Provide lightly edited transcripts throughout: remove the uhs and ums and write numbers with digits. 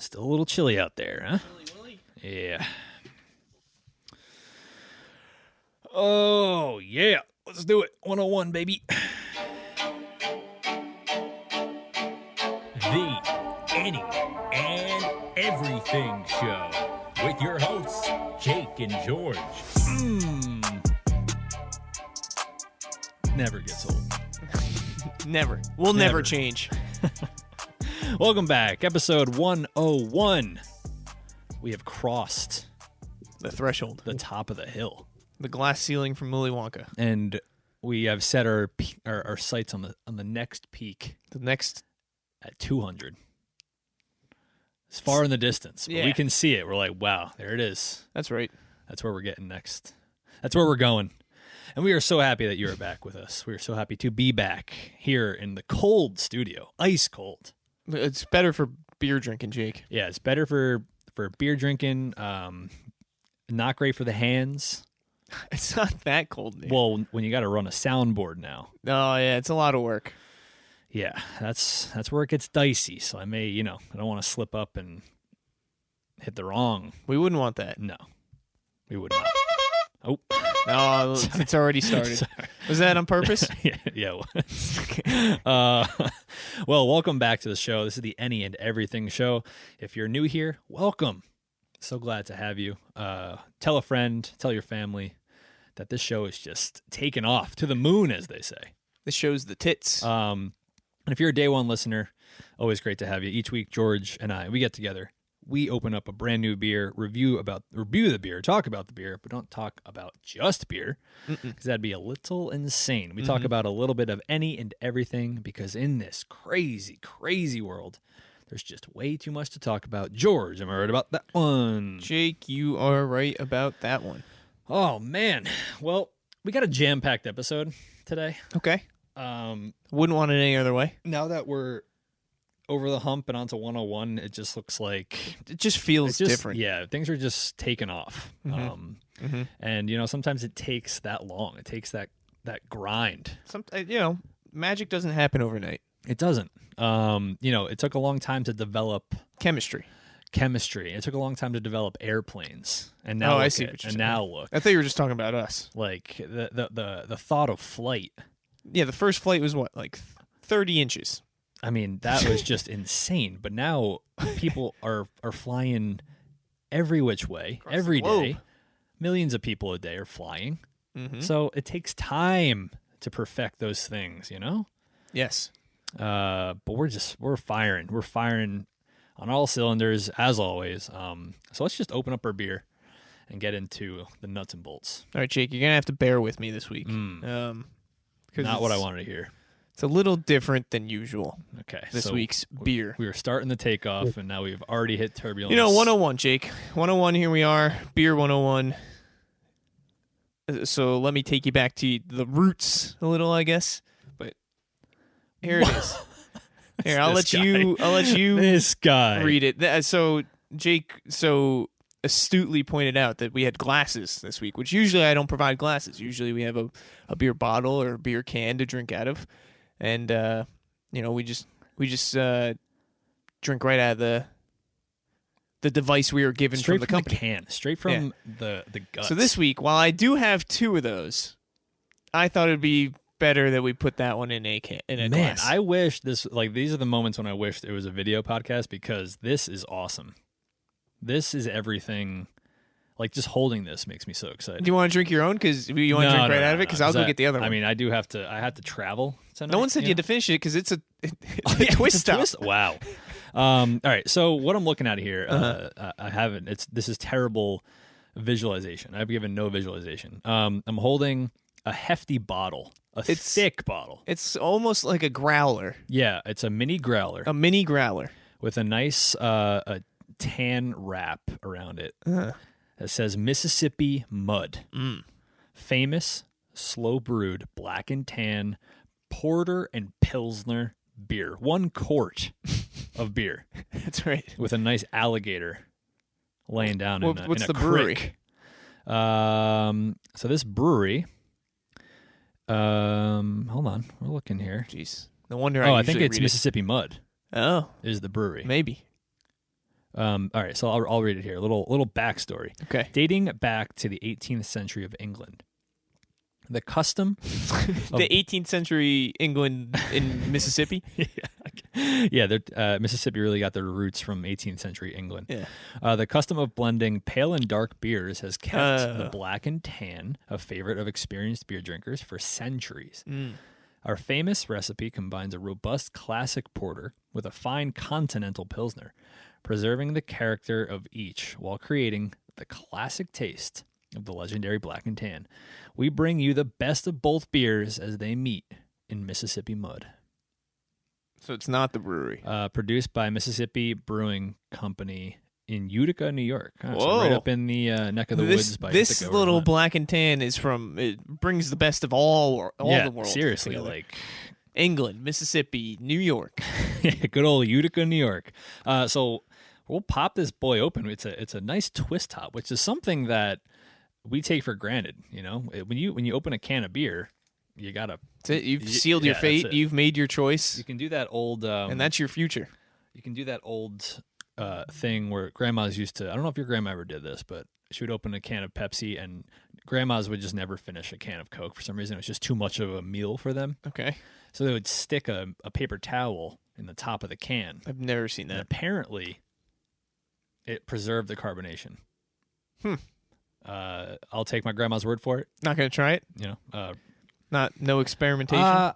Still a little chilly out there, huh? Willy. Yeah. Oh, yeah. Let's do it. 101, baby. The Any and Everything Show with your hosts, Jake and George. Never gets old. Never. We'll never change. Welcome back. Episode 101. We have crossed The threshold. the top of the hill. The glass ceiling from Willy Wonka. And we have set our sights on the next peak The next... at 200. It's far in the distance, but Yeah. we can see it. We're like, wow, there it is. That's right. That's where we're getting next. That's where we're going. And we are so happy that you're back with us. We are so happy to be back here in the cold studio. Ice cold. It's better for beer drinking, Jake. Yeah, it's better for beer drinking. Not great for the hands. It's not that cold there. Well, when you got to run a soundboard now. Oh, yeah, it's a lot of work. Yeah, that's where it gets dicey. So I may, I don't want to slip up and hit the wrong. We wouldn't want that. No, we would not. Oh, No, it's already started. Sorry. Was that on purpose? yeah. It was. Well, welcome back to the show. This is the Any and Everything Show. If you're new here, welcome. So glad to have you. Tell a friend, tell your family that this show is just taken off to the moon, as they say. This shows the tits. And if you're a day one listener, always great to have you. Each week, George and I, we get together. We open up a brand new beer, review the beer, talk about the beer, but don't talk about just beer because that'd be a little insane. We talk about a little bit of any and everything because in this crazy, crazy world, there's just way too much to talk about. George, am I right about that one? Jake, you are right about that one. Oh, man. Well, we got a jam-packed episode today. Okay. Wouldn't want it any other way. Now that we're over the hump and onto 101, it just looks like It just feels different. Yeah, things are just taking off. And sometimes it takes that long. It takes that grind. Magic doesn't happen overnight. It doesn't. It took a long time to develop Chemistry. It took a long time to develop airplanes. And now I see what you're saying. now look. I thought you were just talking about us. Like the thought of flight. Yeah, the first flight was what, like 30 inches. I mean, that was just insane. But now people are flying every which way, every day. Millions of people a day are flying. So it takes time to perfect those things, Yes. But we're firing. We're firing on all cylinders, as always. So let's just open up our beer and get into the nuts and bolts. All right, Jake, you're going to have to bear with me this week. Not what I wanted to hear. It's a little different than usual. Okay. This week's beer. We were starting the takeoff, and now we've already hit turbulence. 101, Jake. 101, here we are. Beer 101. So let me take you back to the roots a little, I guess. But here it is. Here, I'll let you This guy read it. So Jake astutely pointed out that we had glasses this week, which usually I don't provide glasses. Usually we have a beer bottle or a beer can to drink out of. And we just drink right out of the device we were given straight from the company. can, straight from the guts. So this week, while I do have two of those, I thought it'd be better that we put that one in a glass. I wish these are the moments when I wish it was a video podcast because this is awesome. This is everything. Like just holding this makes me so excited. Do you want to drink your own? Because you want to drink right out of it? Because I'll go get the other one. I mean, I have to travel tonight. No one said you had to finish it because it's a twist up. Wow. All right. So what I'm looking at here, I haven't. This is terrible visualization. I've given no visualization. I'm holding a hefty bottle, thick bottle. It's almost like a growler. Yeah, it's a mini growler. A mini growler with a nice a tan wrap around it. That says Mississippi Mud. Famous, slow brewed, black and tan, porter and pilsner beer. 1 quart of beer. That's right. With a nice alligator laying down what's in a the brewery? creek. So this brewery, hold on, we're looking here. Jeez. No wonder I think it's Mississippi Mud. Oh. Is the brewery. Maybe. All right, so I'll read it here. A little backstory. Okay. Dating back to the 18th century of England, the custom The 18th century England in Mississippi. Mississippi really got their roots from 18th century England. Yeah. The custom of blending pale and dark beers has kept the black and tan a favorite of experienced beer drinkers for centuries. Our famous recipe combines a robust classic porter with a fine continental pilsner, preserving the character of each while creating the classic taste of the legendary black and tan. We bring you the best of both beers as they meet in Mississippi mud. So it's not the brewery. Produced by Mississippi Brewing Company in Utica, New York. So Whoa. right up in the neck of the woods by this Utica, little Vermont. black and tan is from. It brings the best of all the world. Seriously, together. like England, Mississippi, New York. good old Utica, New York. So we'll pop this boy open. It's a nice twist top, which is something that we take for granted. You know, when you open a can of beer, you gotta. That's it. You've sealed your fate. You've made your choice. You can do that old, and that's your future. You can do that old thing where grandmas used to. I don't know if your grandma ever did this, but she would open a can of Pepsi, and grandmas would just never finish a can of Coke for some reason. It was just too much of a meal for them. Okay. So they would stick a paper towel in the top of the can. I've never seen And that. apparently, it preserved the carbonation. I'll take my grandma's word for it. Not gonna try it. You know, No experimentation.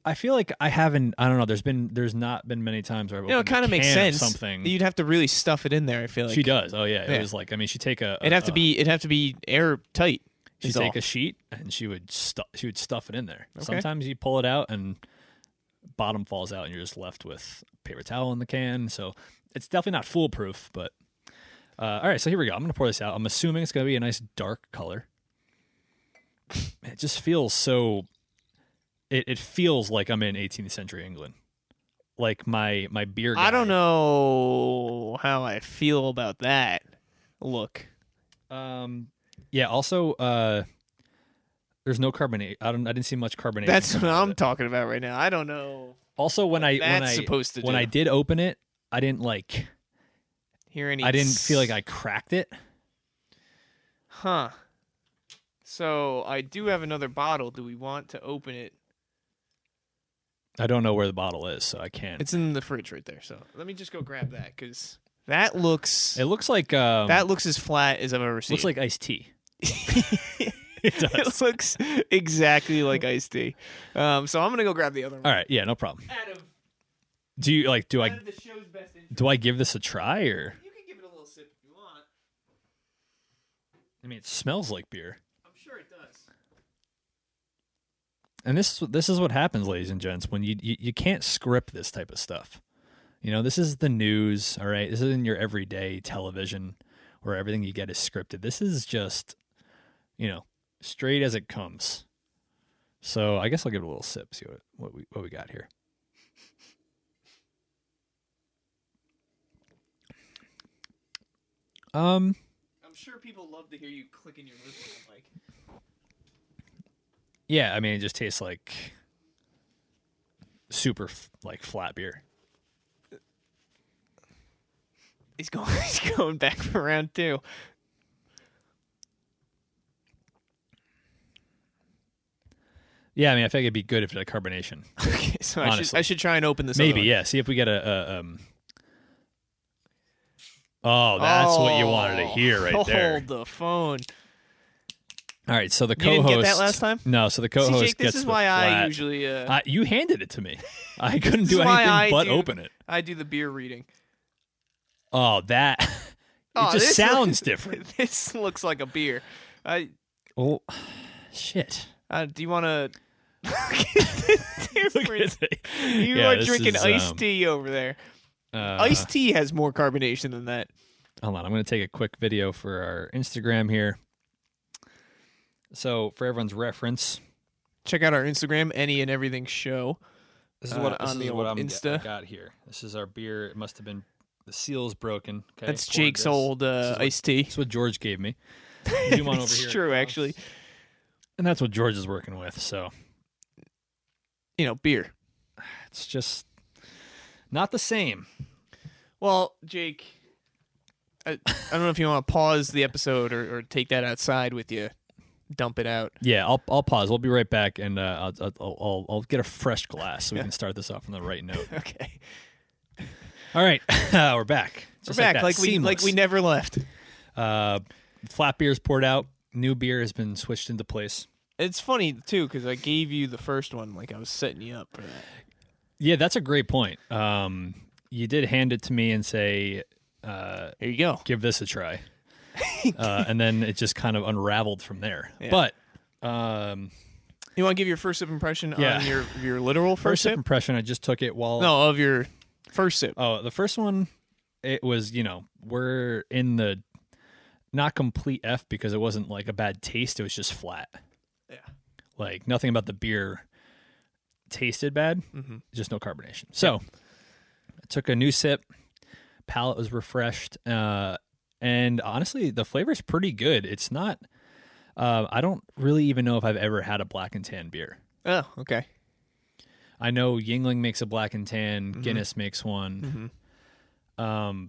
I feel like I haven't. I don't know. There's not been many times where I've It opened kind a of makes can of sense. something. You'd have to really stuff it in there. I feel like She does. Oh yeah. Yeah. It was like she'd take It'd have to be airtight. she'd take a sheet and she would stuff it in there. Okay. Sometimes you pull it out and bottom falls out and you're just left with paper towel in the can. So it's definitely not foolproof. But all right. So here we go. I'm gonna pour this out. I'm assuming it's gonna be a nice dark color. It just feels so. It feels like I'm in 18th century England. Like my beer guy. I don't know how I feel about that. Look. Yeah. Also, there's no carbonate. I didn't see much carbonation. That's what coming out of I'm it. talking about right now. I don't know. Also, when I supposed to when do. I did open it, I didn't like. Hear any? I didn't feel like I cracked it. Huh. So I do have another bottle. Do we want to open it? I don't know where the bottle is, so I can't. It's in the fridge right there. So let me just go grab that because that looks. It looks like That looks as flat as I've ever seen. looks like iced tea. It looks exactly like iced tea. So I'm gonna go grab the other one. All right, yeah, no problem. Out of Do you like? Do I? the show's best interest. Do I give this a try or? You can give it a little sip if you want. I mean, it smells like beer. I'm sure it does. And this is what happens, ladies and gents, when you can't script this type of stuff. You know, this is the news, all right? This isn't your everyday television where everything you get is scripted. This is just, straight as it comes. So I guess I'll give it a little sip, see what we got here. I'm sure people love to hear you clicking your lips on the mic. Yeah, I mean, it just tastes like super flat beer. He's going back for round two. Yeah, I mean, I think it'd be good if it had carbonation. Okay, so Honestly. I should try and open this. Maybe, other one. yeah. See if we get a Oh, that's what you wanted to hear right there. Hold the phone. All right, so the You didn't co-host. get that last time? No, so the See, co-host Jake, gets this is the why I flat. usually. You handed it to me. I couldn't This do is why anything I but do- open it. I do the beer reading. Oh, that. It Oh, just this sounds looks- different. This looks like a beer. Oh, shit. Do you want to? Look at it. You Yeah, are this drinking is, iced tea over there. Uh, Iced tea has more carbonation than that. Hold on, I'm going to take a quick video for our Instagram here. So, for everyone's reference, Check out our Instagram, Any and Everything Show. this is what on the old I'm Insta. I got here. This is our beer. It must have been the seal's broken. Okay, That's poured Jake's this. old This is what- iced tea. That's what George gave me. Zoom on over It's here. true, actually. And that's what George is working with. So Beer. it's just not the same. Well, Jake, I don't know if you want to pause the episode or take that outside with you, dump it out. Yeah, I'll pause. We'll be right back, and I'll get a fresh glass so we can start this off on the right note. Okay. All right, we're back. We're back like we never left. Flat beer's poured out. New beer has been switched into place. It's funny too because I gave you the first one like I was setting you up for that. Yeah, that's a great point. You did hand it to me and say, "Here you go, give this a try," and then it just kind of unraveled from there. Yeah. But you want to give your first sip impression on your literal first sip? Impression? I just took it while of your first sip. Oh, the first one, it was we're in the not complete F because it wasn't like a bad taste. It was just flat. Yeah, like nothing about the beer tasted bad. Mm-hmm. Just no carbonation. So I took a new sip. Palate was refreshed, and honestly, the flavor's pretty good. It's not. I don't really even know if I've ever had a black and tan beer. Oh, okay. I know Yingling makes a black and tan. Guinness makes one. Mm-hmm.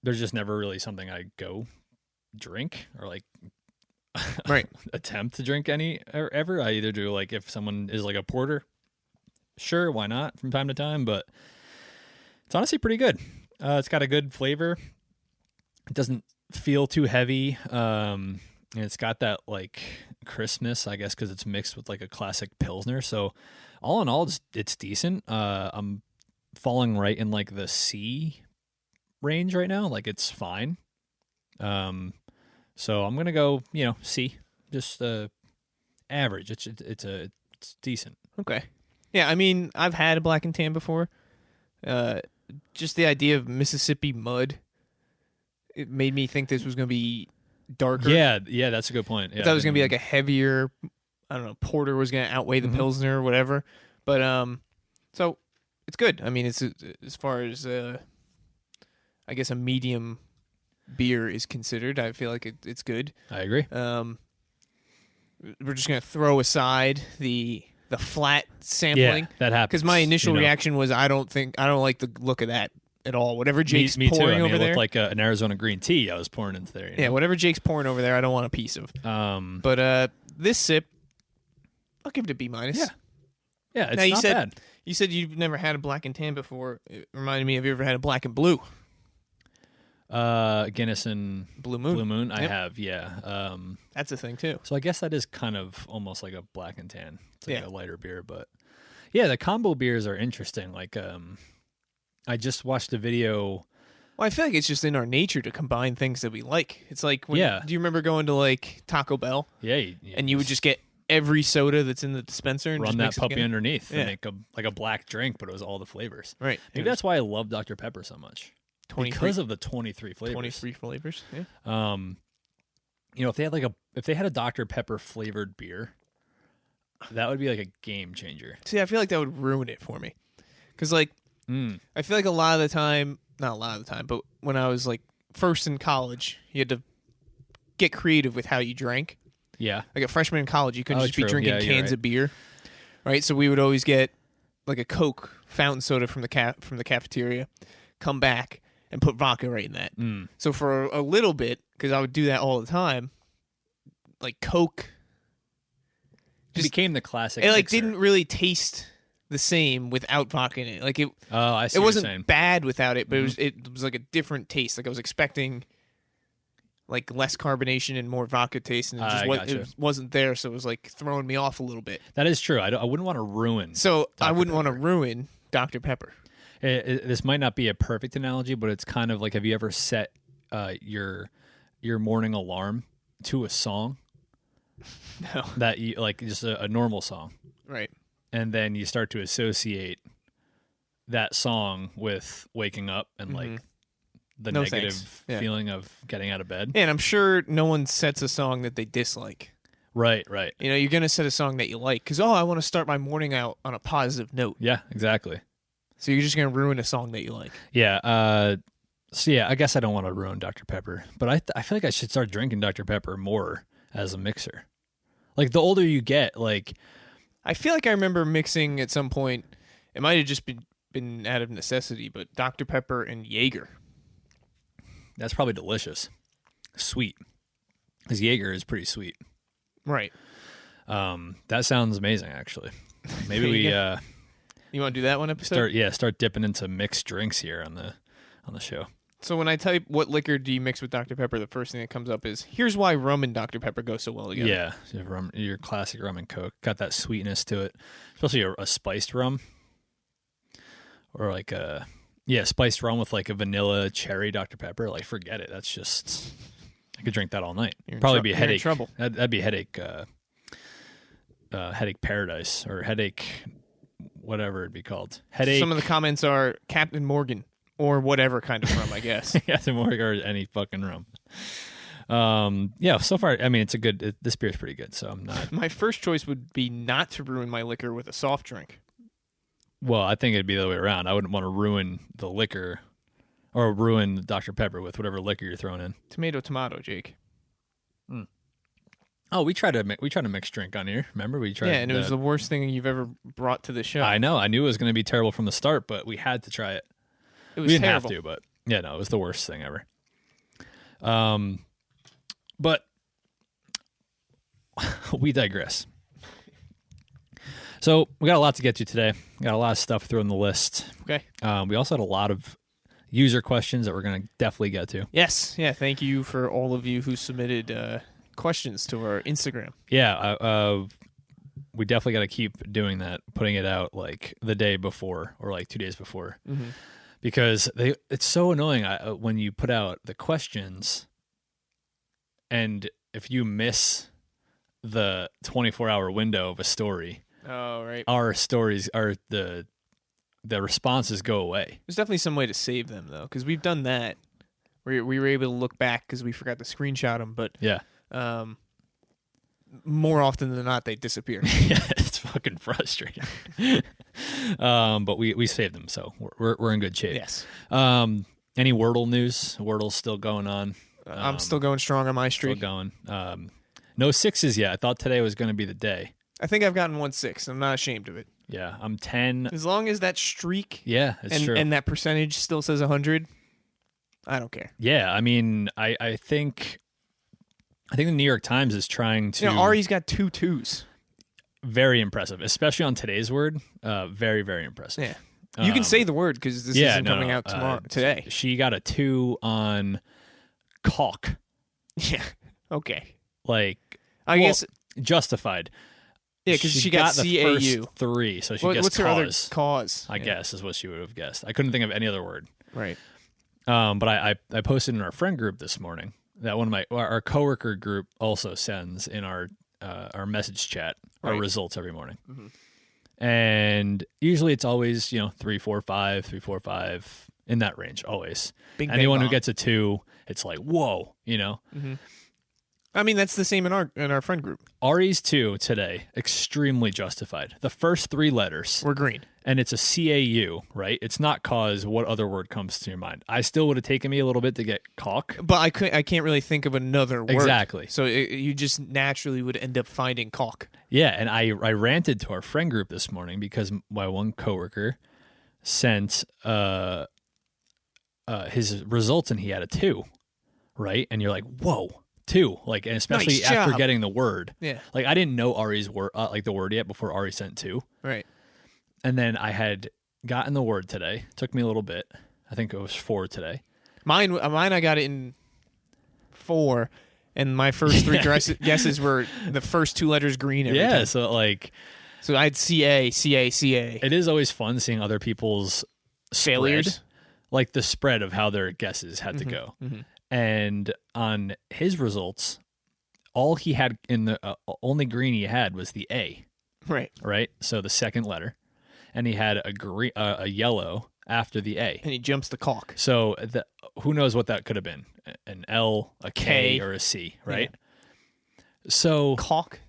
There's just never really something I go drink or like right attempt to drink any or ever. I either do like if someone is like a porter, sure, why not from time to time, but it's honestly pretty good. It's got a good flavor. It doesn't feel too heavy. And it's got that like crispness, I guess, because it's mixed with like a classic Pilsner. So all in all, it's decent. I'm falling right in like the C range right now. Like it's fine. So I'm gonna go, C, just average. It's decent. Okay. Yeah, I mean, I've had a black and tan before. Just the idea of Mississippi mud, it made me think this was gonna be darker. Yeah, that's a good point. Yeah, I thought it was gonna be like a heavier, I don't know, porter was gonna outweigh the Pilsner or whatever. But so it's good. I mean, it's as far as I guess a medium beer is considered. I feel like it's good. I agree. We're just gonna throw aside the flat sampling. Yeah, that happens. Because my initial reaction was I don't like the look of that at all. Whatever Jake's pouring over it there, looked like an Arizona green tea I was pouring into there. Yeah, whatever Jake's pouring over there, I don't want a piece of. But this sip, I'll give it a B-. Yeah, it's now, not bad. You said you've never had a black and tan before. It reminded me, have you ever had a black and blue? Guinness and Blue Moon. I have, yeah. That's a thing too. So I guess that is kind of almost like a black and tan. It's like a lighter beer, but yeah, the combo beers are interesting. Like, I just watched a video. Well, I feel like it's just in our nature to combine things that we like. It's like, do you remember going to like Taco Bell? Yeah. And you would just get every soda that's in the dispenser and run just that mix it puppy together? underneath and make a black drink, but it was all the flavors. Right. Maybe that's why I love Dr. Pepper so much. 23, because of the 23 flavors. 23 flavors. Yeah. If they had a Dr. Pepper flavored beer, that would be like a game changer. See, I feel like that would ruin it for me. Because, like, I feel like a lot of the time, not a lot of the time, but when I was, like, first in college, you had to get creative with how you drank. Yeah. Like, a freshman in college, you couldn't just be true. drinking cans of beer. Right? So we would always get, like, a Coke fountain soda from the cafeteria, come back, and put vodka right in that. So for a little bit, because I would do that all the time, like Coke It became the classic. It mixer. didn't really taste the same without vodka in it. Like it. Oh, I see. It what wasn't you're saying. bad without it, but it was like a different taste. Like I was expecting like less carbonation and more vodka taste, and it wasn't there, so it was like throwing me off a little bit. That is true. I wouldn't want to ruin. So I wouldn't want to Pepper. ruin Dr. Pepper. This might not be a perfect analogy, but it's kind of like, have you ever set your morning alarm to a song? No. That you like, just a normal song, Right. and then you start to associate that song with waking up and like the No negative thanks. Yeah. feeling of getting out of bed. And I'm sure no one sets a song that they dislike. Right. You know, you're going to set a song that you like because, I want to start my morning out on a positive note. Yeah, exactly. So you're just going to ruin a song that you like. Yeah. So yeah, I guess I don't want to ruin Dr. Pepper, but I feel like I should start drinking Dr. Pepper more as a mixer. Like the older you get, like I feel like I remember mixing at some point. It might have just been out of necessity, but Dr. Pepper and Jaeger. That's probably delicious. Sweet. Because Jaeger is pretty sweet. Right. That sounds amazing, actually. Maybe we You want to do that one episode? start dipping into mixed drinks here on the show. So when I type what liquor do you mix with Dr. Pepper, the first thing that comes up is, here's why rum and Dr. Pepper go so well together. Yeah, your classic rum and Coke. Got that sweetness to it. Especially a spiced rum. Or like spiced rum with like a vanilla cherry Dr. Pepper. Like, forget it. That's just... I could drink that all night. Probably be a headache. You're in trouble. That'd be a headache. Headache paradise or headache, whatever it'd be called. Headache. Some of the comments are Captain Morgan or whatever kind of rum, I guess. Captain Morgan or any fucking rum. So far, I mean, it's a good. This beer's pretty good. So I'm not. My first choice would be not to ruin my liquor with a soft drink. Well, I think it'd be the other way around. I wouldn't want to ruin the liquor or ruin Dr. Pepper with whatever liquor you're throwing in. Tomato, Jake. Oh, we tried to mix drink on here. Remember, we tried. Yeah, and it was the worst thing you've ever brought to the show. I know. I knew it was going to be terrible from the start, but we had to try it. It was we didn't terrible. have to, but yeah, no, it was the worst thing ever. But we digress. So we got a lot to get to today. We got a lot of stuff through on the list. Okay. We also had a lot of user questions that we're going to definitely get to. Yes. Yeah. Thank you for all of you who submitted questions to our Instagram. Yeah. We definitely got to keep doing that, putting it out like the day before or like 2 days before, because it's so annoying when you put out the questions, and if you miss the 24-hour window of a story, oh right, our stories are the responses go away. There's definitely some way to save them though, because we've done that. We were able to look back because we forgot to screenshot them, but yeah. More often than not, they disappear. Yeah, it's fucking frustrating. But we saved them, so we're in good shape. Yes. Any Wordle news? Wordle's still going on. I'm still going strong on my streak. Still going. No sixes yet. I thought today was going to be the day. I think I've gotten 1-6. I'm not ashamed of it. Yeah, I'm 10. As long as that streak, Yeah, it's true. and that percentage still says 100, I don't care. Yeah, I mean, I think the New York Times is trying to. Ari's got 2 2s. Very impressive, especially on today's word. Very, very impressive. Yeah, you can say the word because this isn't coming out today. She got a 2 on caulk. Yeah. Okay. Like, I guess justified. Yeah, because she got the CAU. first 3, so she guessed what's her other cause. cause? I guess is what she would have guessed. I couldn't think of any other word. Right. But I posted in our friend group this morning that one of our coworker group also sends in our message chat our results every morning. And usually it's always 3, 4, 5, 3, 4, 5 in that range always. Anyone who gets a 2, it's like whoa, I mean, that's the same in our friend group. Ari's 2 today, extremely justified. The first 3 letters We're green. And it's a CAU, right? It's not cause. What other word comes to your mind? I still would have taken me a little bit to get caulk. But I can't really think of another word. Exactly. So you just naturally would end up finding caulk. Yeah, and I ranted to our friend group this morning because my one coworker sent his results and he had a 2, right? And you're like, whoa. 2, like, and especially Nice after job. getting the word. Yeah. Like, I didn't know Ari's word, like the word yet before Ari sent 2. Right. And then I had gotten the word today. Took me a little bit. I think it was 4 today. Mine, I got it in 4, and my first 3 guesses were the first 2 letters green. Every time. So like, so I had CA. it is always fun seeing other people's failures, spread, like the spread of how their guesses had to go. And on his results, all he had in the only green he had was the A. Right. So the second letter, and he had a yellow after the A, and he jumps the caulk. So who knows what that could have been? An L, a K, or a C, right? Yeah. So caulk.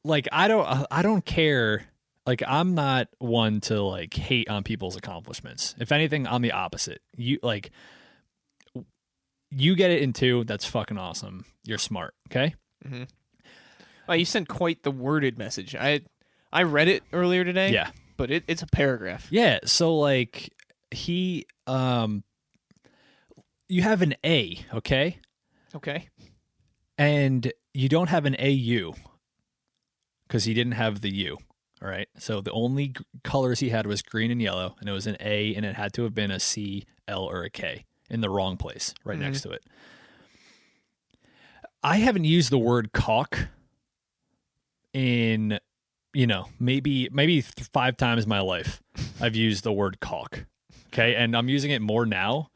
Like I don't care. Like I'm not one to like hate on people's accomplishments. If anything, I'm the opposite. You get it in 2. That's fucking awesome. You're smart. Okay. Well, you sent quite the worded message. I read it earlier today. Yeah. But it's a paragraph. Yeah. So like he you have an A, okay? Okay. And you don't have an AU because he didn't have the U. All right. So the only colors he had was green and yellow, and it was an A, and it had to have been a C, L, or a K in the wrong place right next to it. I haven't used the word caulk in, maybe 5 times in my life. I've used the word caulk. Okay. And I'm using it more now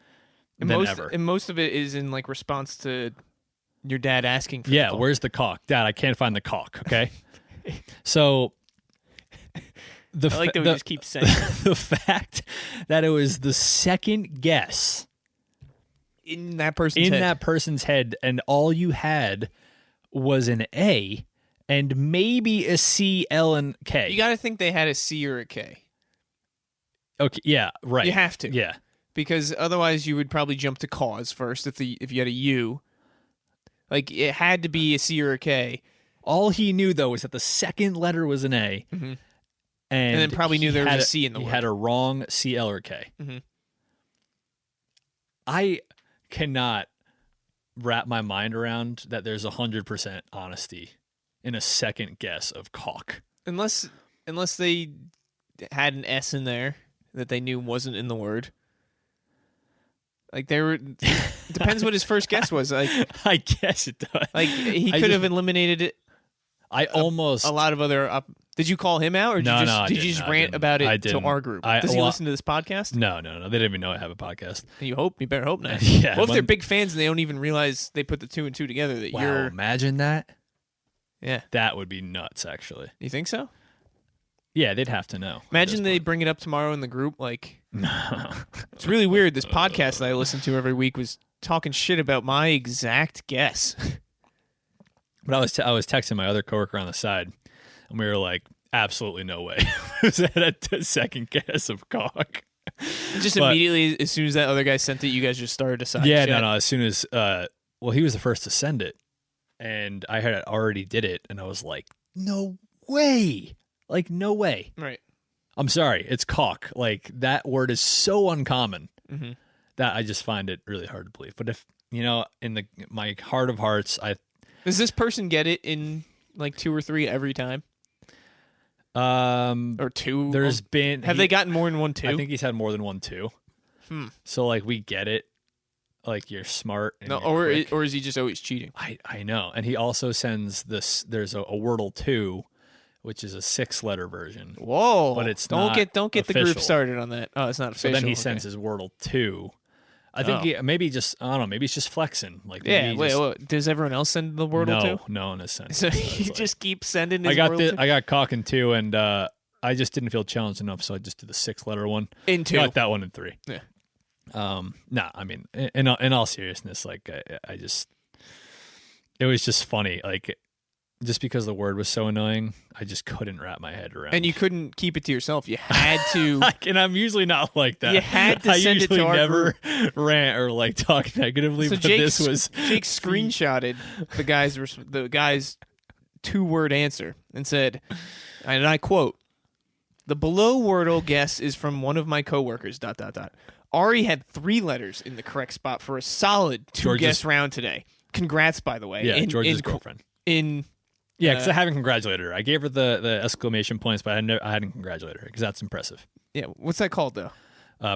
than ever. And most of it is in like response to your dad asking for the caulk. Where's the caulk? Dad, I can't find the caulk. Okay. So I like that we just keep saying the fact that it was the second guess in that person's head, and all you had was an A and maybe a C, L, and K. You got to think they had a C or a K. Okay, yeah, right. You have to. Yeah. Because otherwise you would probably jump to cause first if you had a U. Like, it had to be a C or a K. All he knew, though, was that the second letter was an A. Mm-hmm. And then probably knew there was a C in the word. He had a wrong C, L, or K. Mm-hmm. I cannot wrap my mind around that there's 100% honesty in a second guess of caulk. Unless they had an S in there that they knew wasn't in the word. Like, depends what his first guess was. Like, I guess it does. Like, he could have eliminated it. A lot of other. Did you call him out, or did you just rant about it to our group? Does he listen to this podcast? No. They didn't even know I have a podcast. You better hope not. Yeah. Well, if they're big fans and they don't even realize they put the 2 and 2 together, that you're. Imagine that. Yeah, that would be nuts. Actually, you think so? Yeah, they'd have to know. Imagine they bring it up tomorrow in the group. Like, it's really weird. This podcast that I listen to every week was talking shit about my exact guess. But I was texting my other coworker on the side, and we were like, absolutely no way. Was that a second guess of caulk? Just immediately, as soon as that other guy sent it, you guys just started to side Yeah, chat. no. As soon as, he was the first to send it, and I had already did it, and I was like, no way. Like, no way. Right. I'm sorry. It's caulk. Like, that word is so uncommon that I just find it really hard to believe. But if, in my heart of hearts, does this person get it in like 2 or 3 every time? Or 2? Have they gotten more than 1 2? I think he's had more than 1 2. So like we get it. Like, you're smart. And or is he just always cheating? I know. And he also sends this. There's a Wordle 2, which is a 6-letter version. Whoa! But it's don't get official. The group started on that. Oh, it's not official. So then he sends his Wordle 2. I think maybe just, I don't know, maybe he's just flexing. Like, wait, does everyone else send the Wordle 2? No one has sent it. So he just keeps sending his Wordle 2? I got caulk in 2, and I just didn't feel challenged enough, so I just did the 6-letter one. In 2. Got that one in 3. Yeah. I mean, in all seriousness, like, I just, it was just funny. Like, just because the word was so annoying, I just couldn't wrap my head around. And you couldn't keep it to yourself. You had to. And I'm usually not like that. You had to send it to our never group. Rant or like talk negatively. So but this was Jake screenshotted the guy's 2-word answer and said, and I quote, "The below Wordle guess is from one of my coworkers. ... Ari had 3 letters in the correct spot for a solid 2-guess round today. Congrats, by the way." Yeah, George's girlfriend. Yeah, because I haven't congratulated her. I gave her the exclamation points, but I hadn't congratulated her because that's impressive. Yeah, what's that called though?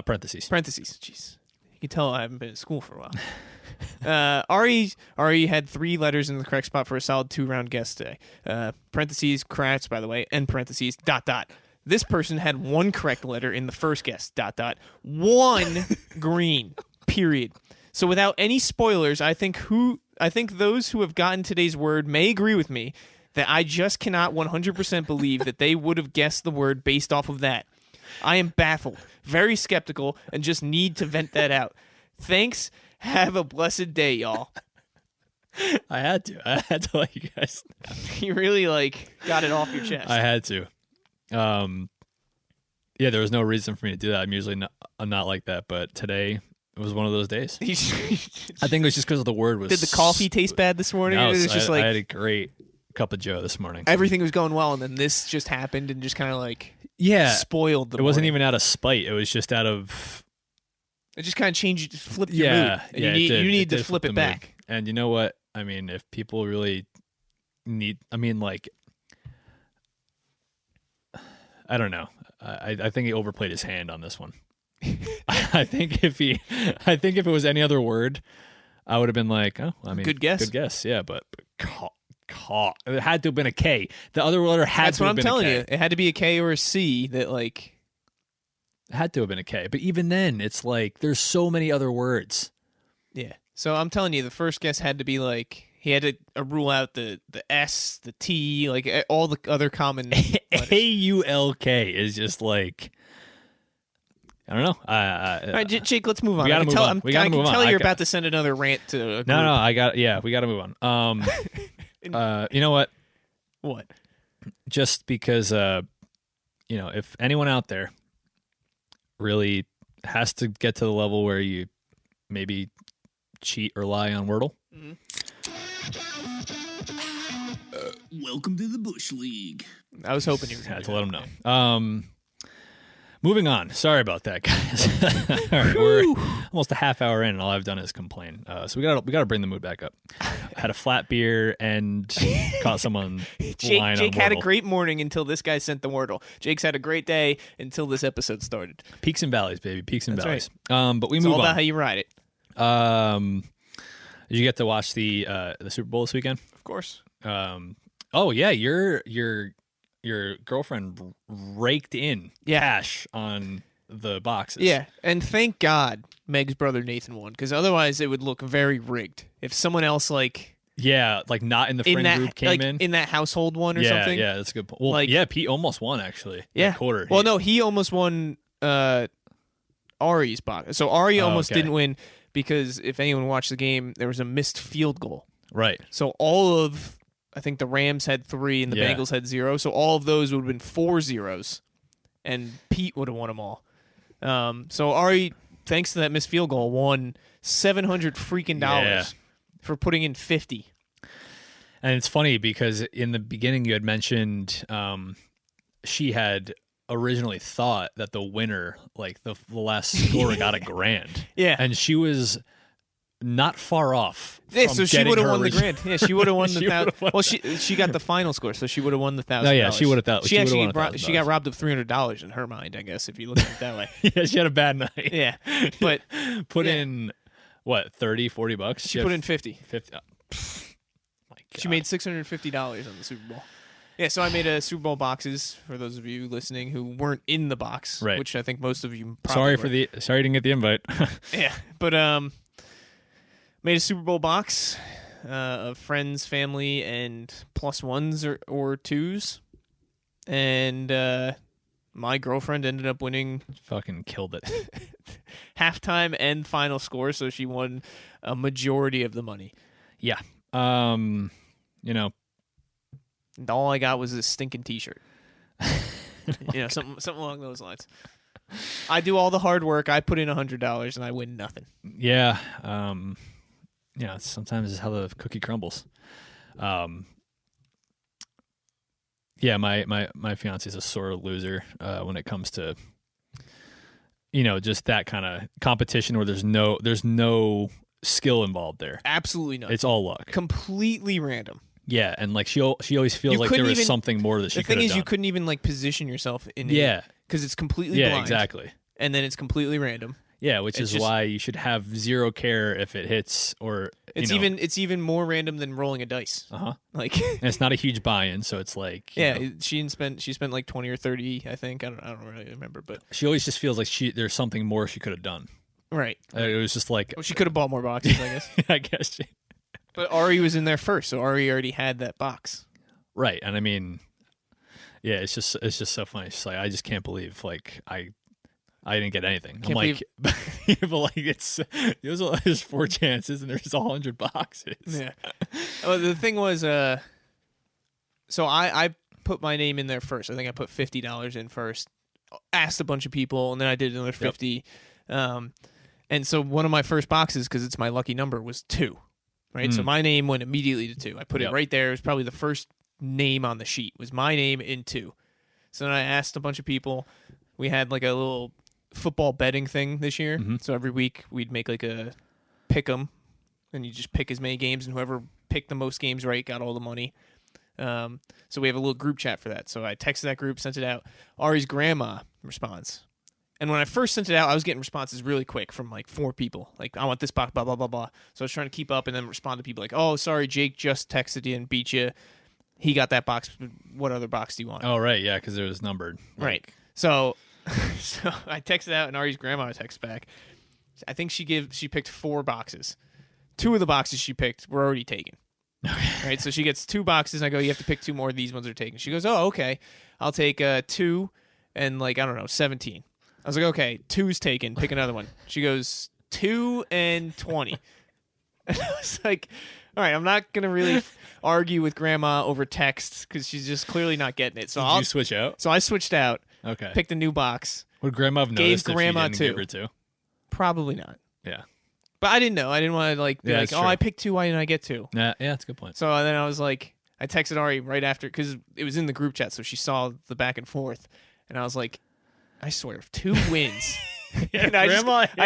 Parentheses. Jeez, you can tell I haven't been in school for a while. Ari had 3 letters in the correct spot for a solid 2-round guess today. Parentheses, congrats, by the way, and parentheses ... This person had 1 correct letter in the first guess ... 1 green. Period. So without any spoilers, I think those who have gotten today's word may agree with me that I just cannot 100% believe that they would have guessed the word based off of that. I am baffled, very skeptical, and just need to vent that out. Thanks. Have a blessed day, y'all. I had to let you guys know. You really got it off your chest. I had to. Yeah, there was no reason for me to do that. I'm not like that, but today it was one of those days. I think it was just because the word was. Did the coffee taste bad this morning? No, it was just I had a great cup of Joe this morning. Everything was going well, and then this just happened and just kind of yeah, spoiled the It wasn't even out of spite. It was just out of It just kind of changed, flipped your Yeah, mood. And yeah, you need to did flip the it mood. back. And you know what? I mean, if people really need, I mean, like, I don't know. I think he overplayed his hand on this one. I think if it was any other word, I would have been like, oh, I mean, Good guess. yeah, but it had to have been a K. The other letter had That's to what have I'm been telling a K. you. It had to be a K or a C that, like... It had to have been a K. But even then, it's like, there's so many other words. Yeah. So I'm telling you, the first guess had to be, like... He had to rule out the S, the T, like, all the other common letters. AULK is just like... I don't know. All right, Jake, let's move on. We gotta move on. We gotta move on. I can tell you're about to send another rant to a group. No, we got to move on. You know what? What? Just because, if anyone out there really has to get to the level where you maybe cheat or lie on Wordle. Mm-hmm. Welcome to the Bush League. I was hoping you were Had going to let them know. Moving on. Sorry about that, guys. All right, we're almost a half hour in, and all I've done is complain. So we gotta bring the mood back up. I had a flat beer and caught someone lying on Jake had a Wordle. great morning until this guy sent the Wordle. Jake's had a great day until this episode started. Peaks and valleys, baby. Peaks and That's valleys. right. But we It's move all on. about how you ride it. Did you get to watch the Super Bowl this weekend? Of course. Oh yeah, your girlfriend raked in cash on the boxes. Yeah, and thank God Meg's brother Nathan won, because otherwise it would look very rigged. If someone else not in the friend group came in that household one or something. Yeah, that's a good point. Well, Pete almost won actually. Yeah, quarter. Well, no, he almost won Ari's box. So Ari almost didn't win because if anyone watched the game, there was a missed field goal. Right. So I think the Rams had 3 and the Bengals had 0. So all of those would have been 4 zeros, and Pete would have won them all. So Ari, thanks to that missed field goal, won $700 freaking for putting in 50. And it's funny because in the beginning you had mentioned she had originally thought that the winner, like the last scorer, got $1,000. Yeah, and she was not far off. Yeah, so she would have won the $1,000. grand. Yeah, she would have won the $1,000. Well, she got the final score, so she would have won the $1,000. No, yeah, she would have. She actually she got robbed of $300 in her mind, I guess, if you look at it that way. Yeah, she had a bad night. Yeah, but put in what, $30-$40? She put in 50. 50. Oh, my God. She made $650 on the Super Bowl. Yeah, so I made a Super Bowl boxes for those of you listening who weren't in the box, right? Which I think most of you probably sorry you didn't get the invite. Yeah, but made a Super Bowl box of friends, family, and plus ones or twos, and my girlfriend ended up winning. Fucking killed it. Halftime and final score, so she won a majority of the money. Yeah. And all I got was this stinking T-shirt. Something along those lines. I do all the hard work. I put in $100 and I win nothing. Yeah. Sometimes it's how the cookie crumbles. Yeah, my fiance is a sore loser when it comes to just that kind of competition where there's no skill involved there. Absolutely not. It's all luck. Completely random. Yeah, and like she always feels like there was something more that she could have done. The thing is, you couldn't even like position yourself in it. Because it's completely blind. Yeah, exactly. And then it's completely random. Yeah, which is why you should have zero care if it hits or it's even more random than rolling a dice. Like and it's not a huge buy-in, so it's like she spent like 20 or 30, I think. I don't really remember, but she always just feels like there's something more she could have done. Right. It was just like she could have bought more boxes, I guess. I guess. But Ari was in there first, so Ari already had that box. Right, and I mean, yeah, it's just so funny. It's like I just can't believe like I didn't get anything. I'm like, but like there's 4 chances and there's 100 boxes. Yeah. Well, the thing was, so I put my name in there first. I think I put $50 in first. Asked a bunch of people, and then I did another 50. And so one of my first boxes, because it's my lucky number, was 2. Right, so my name went immediately to 2. I put it right there. It was probably the first name on the sheet. Was my name in 2. So then I asked a bunch of people. We had like a little football betting thing this year. Mhm. So every week we'd make like a pick 'em, and you just pick as many games, and whoever picked the most games right got all the money. So we have a little group chat for that. So I texted that group, sent it out. Ari's grandma responds. And when I first sent it out, I was getting responses really quick from like 4 people. Like, I want this box, blah, blah, blah, blah. So I was trying to keep up and then respond to people like, oh, sorry, Jake just texted you and beat you. He got that box. What other box do you want? Oh, right. Yeah, because it was numbered. Right. So I texted out and Ari's grandma texted back. I think she picked 4 boxes. 2 of the boxes she picked were already taken. Right. So she gets 2 boxes and I go, you have to pick 2 more. These ones are taken. She goes, oh, okay. I'll take 2 and like, I don't know, 17. I was like, okay, 2's taken. Pick another one. She goes, 2 and 20. And I was like, all right, I'm not going to really argue with grandma over text because she's just clearly not getting it. So Did you switch out? So I switched out, Okay. picked a new box. Would grandma have Gave noticed grandma if you didn't 2. give her 2? Probably not. Yeah. But I didn't know. I didn't want to like be Yeah, like, that's oh, true. I picked 2. Why didn't I get 2? Yeah, that's a good point. So then I was like, I texted Ari right after because it was in the group chat, so she saw the back and forth, and I was like, I swear, 2 wins. And I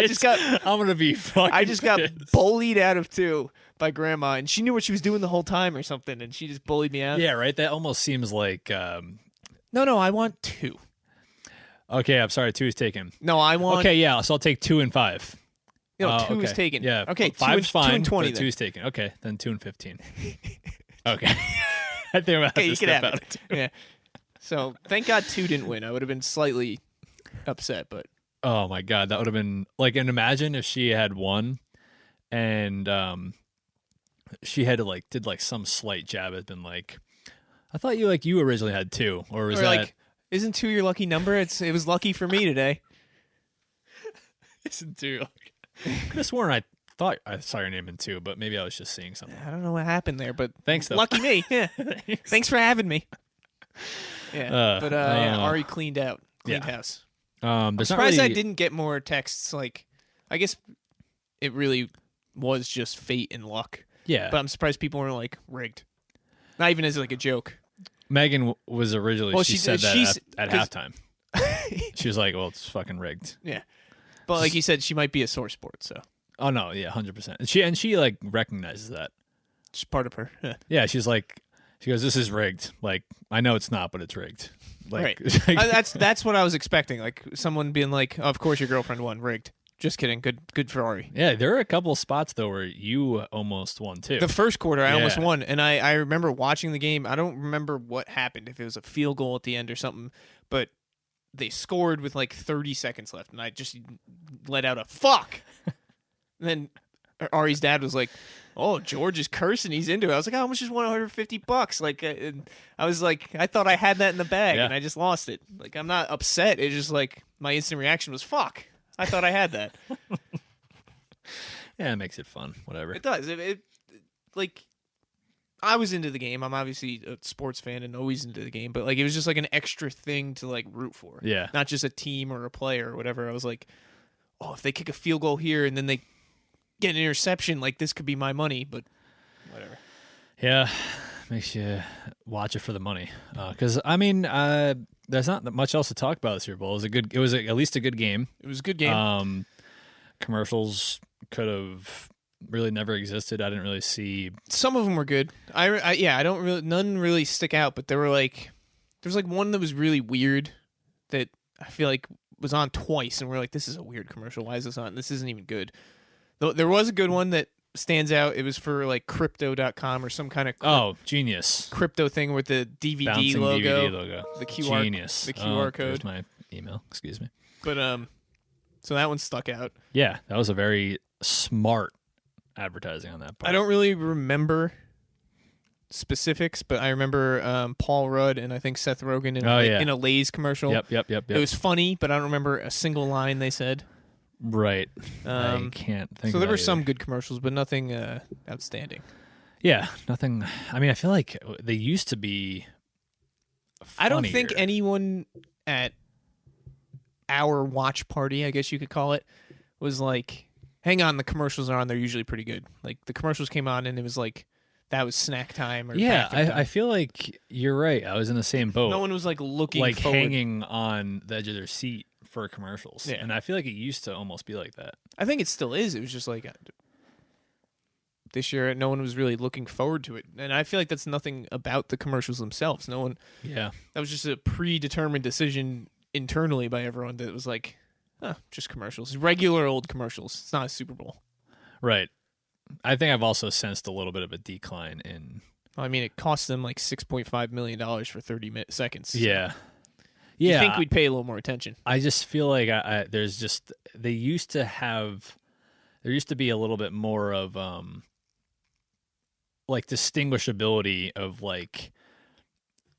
just got I'm gonna be fucking. I just got pissed. bullied out of 2 by grandma, and she knew what she was doing the whole time or something, and she just bullied me out. Yeah, right. That almost seems like. No, I want 2. Okay, I'm sorry. 2 is taken. No, I want. Okay, yeah. So I'll take 2 and 5. No, 2 okay. is taken. Yeah. Okay, 5's 2 fine. and 20. But Then. 2's taken. Okay, then 2 and 15. Okay. I think I'm Okay, you to can step have out. it. Yeah. So thank God 2 didn't win. I would have been slightly upset, but Oh my god, that would have been like. And imagine if she had won, and she had to like did like some slight jab at been like, I thought you originally had 2, or was or that like, isn't 2 your lucky number? It was lucky for me today. isn't 2? Could have sworn I thought I saw your name in 2, but maybe I was just seeing something. I don't know what happened there, but Thanks though. lucky me. Yeah. Thanks for having me. Yeah, but yeah, Ari cleaned yeah. house. There's I'm not surprised really, I didn't get more texts. Like, I guess it really was just fate and luck. Yeah, But I'm surprised people weren't like rigged. Not even as like a joke. Megan was originally. Well, she she- said that she's- at 'cause- halftime. She was like, "Well, it's fucking rigged." Yeah. But like you said, she might be a sore sport, so Oh no, yeah, 100%. She like recognizes that. it's part of her. Yeah. Yeah, she goes, "This is rigged." Like, I know it's not, but it's rigged. Like, Right. That's what I was expecting. Like someone being like, oh, "Of course your girlfriend won, rigged." Just kidding. Good for Ari. yeah, there are a couple of spots though where you almost won too. The first quarter, I almost Yeah. won, and I remember watching the game. I don't remember what happened, if it was a field goal at the end or something, but they scored with like 30 seconds left, and I just let out a fuck. And then Ari's dad was like, "Oh, George is cursing. He's into it." I was like, "I almost just won $150." Like, and I was like, I thought I had that in the bag, Yeah. and I just lost it. Like, I'm not upset. It's just like my instant reaction was, "Fuck." I thought I had that. Yeah, it makes it fun. Whatever. It does. It like I was into the game. I'm obviously a sports fan and always into the game, but like it was just like an extra thing to like root for. Yeah. Not just a team or a player or whatever. I was like, oh, if they kick a field goal here and then they get an interception, like this could be my money, but whatever. Yeah, makes you watch it for the money. Because I mean, there's not much else to talk about this Super Bowl. It was at least a good game. It was a good game. Commercials could have really never existed. I didn't really see. Some of them were good. I don't really, none really stick out, but there was like one that was really weird that I feel like was on twice, and we're like, this is a weird commercial. Why is this on? This isn't even good. Though there was a good one that stands out. It was for like crypto.com or some kind of Genius. crypto thing with the DVD Bouncing logo, DVD logo. the QR, Genius. the QR There's code. my email. Excuse me. But so that one stuck out. Yeah, that was a very smart advertising on that part. I don't really remember specifics, but I remember Paul Rudd and I think Seth Rogen in a Lay's commercial. Yep. It was funny, but I don't remember a single line they said. Right. I Um, can't think. So of there that were some either. good commercials, but nothing outstanding. Yeah, nothing. I mean, I feel like they used to be. I don't think funnier. anyone at our watch party, I guess you could call it, was like, hang on, the commercials are on. They're usually pretty good. Like the commercials came on and it was like, that was snack time. Or Yeah, pack time. I feel like you're right. I was in the same boat. No one was like looking like forward. hanging on the edge of their seat for commercials. Yeah. And I feel like it used to almost be like that. I think it still is. It was just like this year, no one was really looking forward to it, and I feel like that's nothing about the commercials themselves. No one. Yeah. That was just a predetermined decision internally by everyone that was like, just commercials, regular old commercials. It's not a Super Bowl. Right. I think I've also sensed a little bit of a decline in. I mean, it cost them like $6.5 million for 30 seconds. Yeah. You Yeah. think we'd pay a little more attention? I just feel like there used to be a little bit more of like distinguishability of like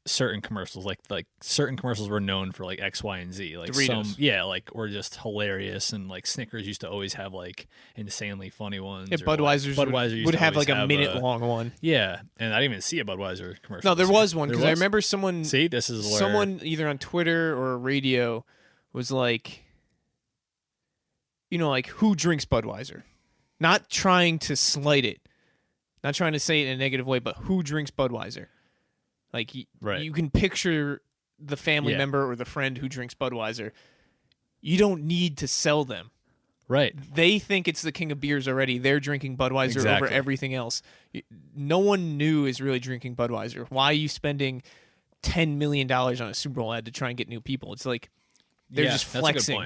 certain commercials, like certain commercials were known for like X, Y, and Z, like Doritos. like or just hilarious, and like Snickers used to always have like insanely funny ones. Yeah, or, like, Budweiser used would to have always like a minute long one. Yeah, and I didn't even see a Budweiser commercial. No, there this year. was one because I remember someone. See, this is where someone either on Twitter or radio was like, like who drinks Budweiser? Not trying to slight it, not trying to say it in a negative way, but who drinks Budweiser? Like you can picture the family member or the friend who drinks Budweiser. You don't need to sell them. Right. They think it's the king of beers already. They're drinking Budweiser over everything else. No one new is really drinking Budweiser. Why are you spending $10 million on a Super Bowl ad to try and get new people? It's like they're just flexing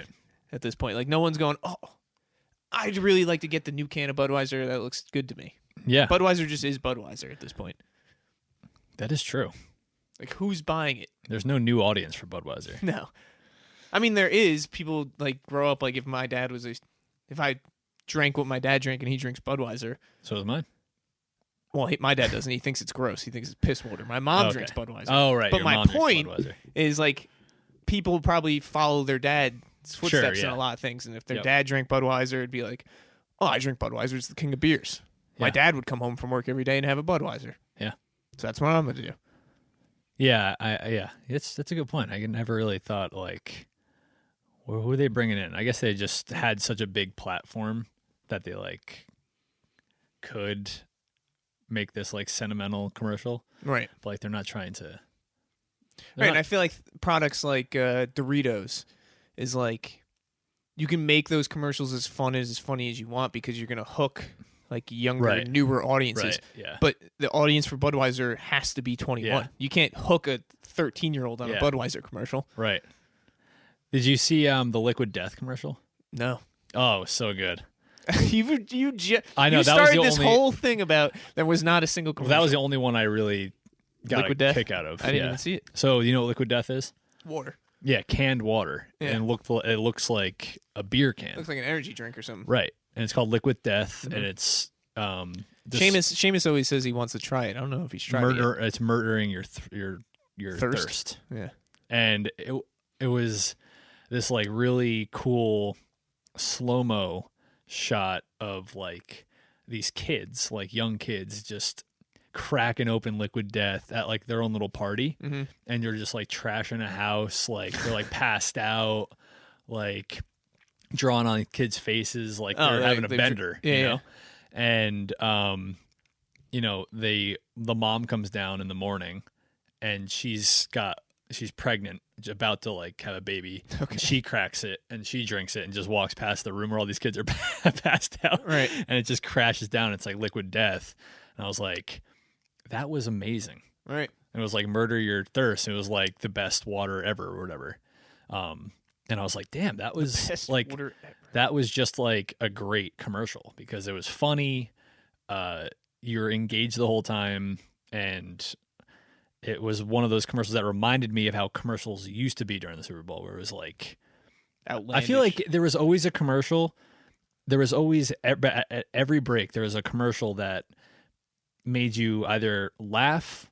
at this point. Like no one's going, oh, I'd really like to get the new can of Budweiser. That looks good to me. Yeah. Budweiser just is Budweiser at this point. That is true. Like who's buying it? There's no new audience for Budweiser. No. I mean, there is. People like grow up like if I drank what my dad drank and he drinks Budweiser. So is mine. Well, my dad doesn't. He thinks it's gross. He thinks it's piss water. My mom drinks Budweiser. Oh, right. But Your my mom drinks point Budweiser. is like people probably follow their dad's footsteps in a lot of things. And if their dad drank Budweiser, it'd be like, oh, I drink Budweiser. It's the king of beers. My dad would come home from work every day and have a Budweiser. Yeah. So that's what I'm going to do. Yeah, that's a good point. I never really thought like, who are they bringing in? I guess they just had such a big platform that they like could make this like sentimental commercial, right? But like they're not trying to. Right, and I feel like products like Doritos is like you can make those commercials as funny as you want because you're going to hook like younger, newer audiences. Right, yeah. But the audience for Budweiser has to be 21. Yeah. You can't hook a 13-year-old on a Budweiser commercial. Right. Did you see the Liquid Death commercial? No. Oh, so good. I know you that started was this whole thing about there was not a single commercial. That was the only one I really got Liquid a Death? kick out of. I didn't even see it. So you know what Liquid Death is? Water. Yeah, canned water. Yeah. And it looks like a beer can. It looks like an energy drink or something. Right. And it's called Liquid Death, Mm-hmm. and it's Seamus always says he wants to try it. I don't know if he's tried it yet. It's murdering your thirst. Yeah. And it was this like really cool slow-mo shot of like these kids, like young kids, just cracking open Liquid Death at like their own little party, and you're just like trashing a house, like they're like passed out, like drawing on kids' faces, like they're having a bender, you know. And the mom comes down in the morning, and she's pregnant, about to like have a baby. Okay. She cracks it and she drinks it and just walks past the room where all these kids are passed out. Right. And it just crashes down. It's like Liquid Death. And I was like, that was amazing. Right. And it was like murder your thirst. It was like the best water ever or whatever. And I was like, damn, that was like, that was just like a great commercial because it was funny. You're engaged the whole time, and it was one of those commercials that reminded me of how commercials used to be during the Super Bowl, where it was like outlandish. I feel like there was always a commercial. There was always at every break there was a commercial that made you either laugh,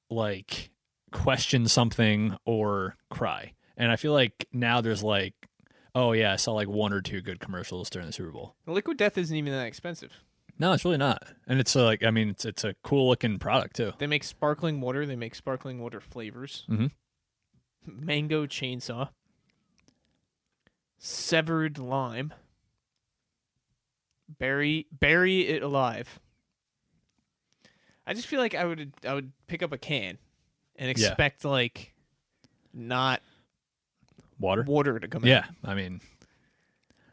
like question something, or cry. And I feel like now there's like, oh yeah, I saw like one or two good commercials during the Super Bowl. Liquid Death isn't even that expensive. No, it's really not. And it's like, I mean, it's a cool looking product too. They make sparkling water. They make sparkling water flavors. Mm-hmm. Mango chainsaw. Severed lime. Bury it alive. I just feel like I would pick up a can and expect like not Water to come out. Yeah, I mean,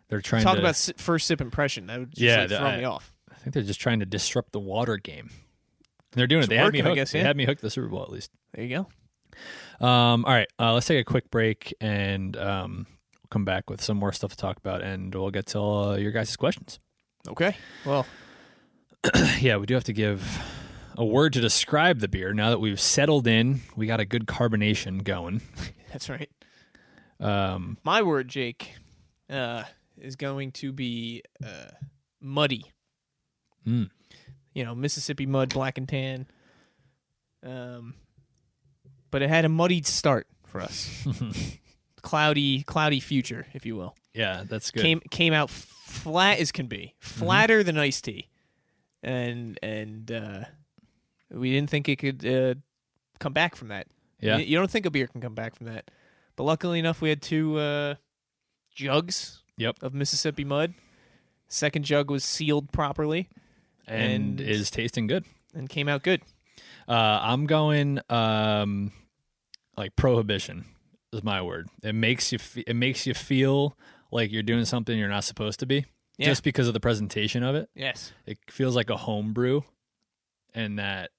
they're trying Talk to about first sip impression. That would just throw me off. I think they're just trying to disrupt the water game. And they're doing It's it. They had me working, I hooked. guess, They yeah. had me hooked the Super Bowl at least. There you go. All right, let's take a quick break and we'll come back with some more stuff to talk about, and we'll get to your guys' questions. Okay. Well, Yeah, we do have to give a word to describe the beer. Now that we've settled in, we got a good carbonation going. that's right. My word, Jake, is going to be muddy. Mm. Mississippi mud, black and tan. But it had a muddied start for us. cloudy future, if you will. Yeah, that's good. Came out flat as can be, flatter than iced tea, and we didn't think it could come back from that. Yeah. You don't think a beer can come back from that, but luckily enough, we had 2 jugs of Mississippi mud. Second jug was sealed properly, and is tasting good. And came out good. I'm going like prohibition is my word. It makes you feel like you're doing something you're not supposed to be, just because of the presentation of it. Yes, it feels like a home brew, and that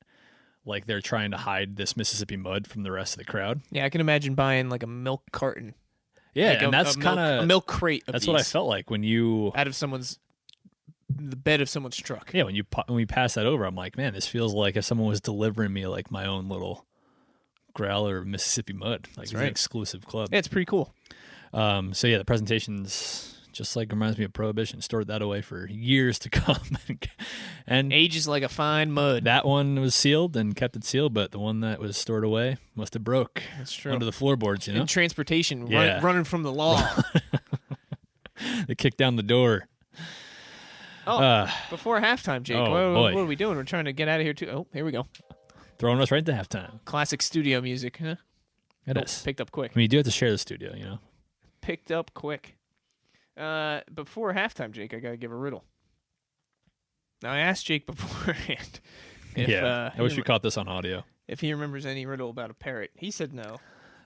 like they're trying to hide this Mississippi mud from the rest of the crowd. Yeah, I can imagine buying like a milk carton. Yeah, like and that's kind of a milk crate. That's what I felt like when you out of the bed of someone's truck. Yeah, when we pass that over, I'm like, man, this feels like if someone was delivering me like my own little growler of Mississippi mud. Like it's an exclusive club. Yeah, it's pretty cool. So yeah, the presentation's just like reminds me of Prohibition. Stored that away for years to come, and ages like a fine mud. That one was sealed and kept it sealed, but the one that was stored away must have broke. That's true. Under the floorboards, In transportation, running from the law. They kicked down the door. Before halftime, Jake. Oh, what are we doing? We're trying to get out of here too. Oh, here we go. Throwing us right to halftime. Classic studio music, huh? It is. Picked up quick. I mean, you do have to share the studio, Picked up quick. Before halftime, Jake, I got to give a riddle. Now, I asked Jake beforehand. I wish we caught this on audio. If he remembers any riddle about a parrot. He said no.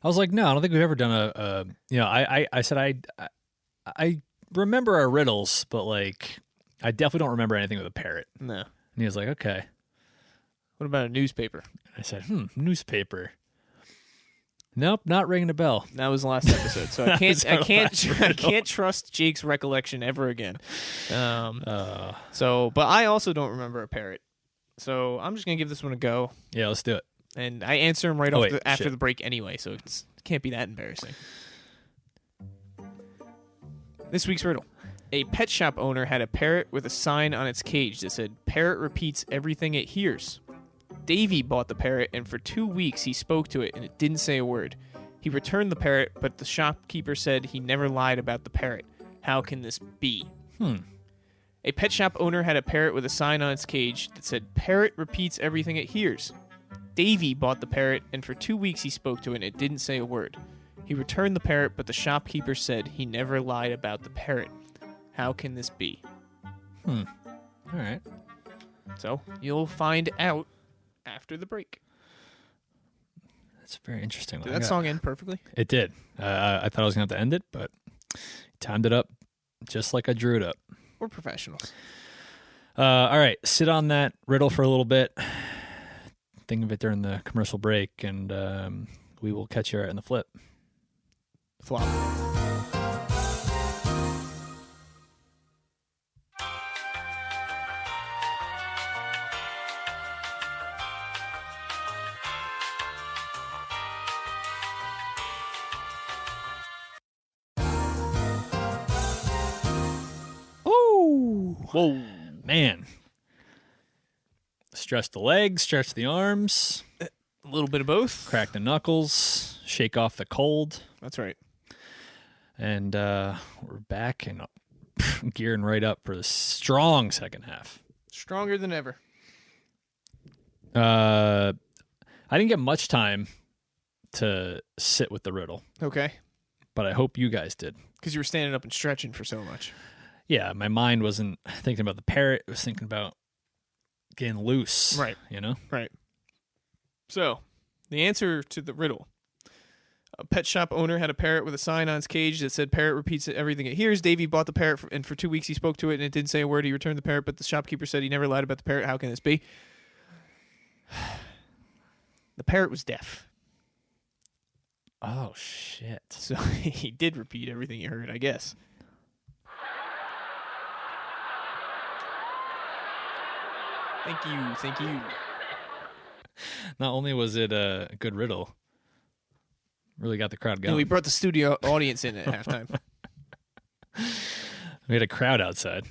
I was like, no, I don't think we've ever done I said I remember our riddles, but like I definitely don't remember anything with a parrot. No. And he was like, okay. What about a newspaper? I said, newspaper. Nope, not ringing a bell. That was the last episode, so I can't trust Jake's recollection ever again. But I also don't remember a parrot, so I'm just gonna give this one a go. Yeah, let's do it. And I answer him after the break anyway, so it can't be that embarrassing. This week's riddle: a pet shop owner had a parrot with a sign on its cage that said, "Parrot repeats everything it hears." Davy bought the parrot, and for 2 weeks he spoke to it, and it didn't say a word. He returned the parrot, but the shopkeeper said he never lied about the parrot. How can this be? A pet shop owner had a parrot with a sign on its cage that said, "Parrot repeats everything it hears." Davy bought the parrot, and for 2 weeks he spoke to it, and it didn't say a word. He returned the parrot, but the shopkeeper said he never lied about the parrot. How can this be? All right. So, you'll find out after the break. That's very interesting. Did that song end perfectly? It did. I thought I was going to have to end it, but timed it up just like I drew it up. We're professionals. All right. Sit on that riddle for a little bit. Think of it during the commercial break, and we will catch you right in the flip. Flop. Whoa, man. Stretch the legs, stretch the arms. A little bit of both. Crack the knuckles, shake off the cold. That's right. And we're back and gearing right up for the strong second half. Stronger than ever. I didn't get much time to sit with the riddle. Okay. But I hope you guys did. Because you were standing up and stretching for so much. Yeah, my mind wasn't thinking about the parrot. It was thinking about getting loose. Right. You know? Right. So, the answer to the riddle A pet shop owner had a parrot with a sign on its cage that said, "Parrot repeats everything it hears." Davey bought the parrot, and for 2 weeks he spoke to it, and it didn't say a word. He returned the parrot, but the shopkeeper said he never lied about the parrot. How can this be? The parrot was deaf. Oh, shit. So he did repeat everything he heard, I guess. Thank you. Not only was it a good riddle, really got the crowd going. And we brought the studio audience in at halftime. We had a crowd outside.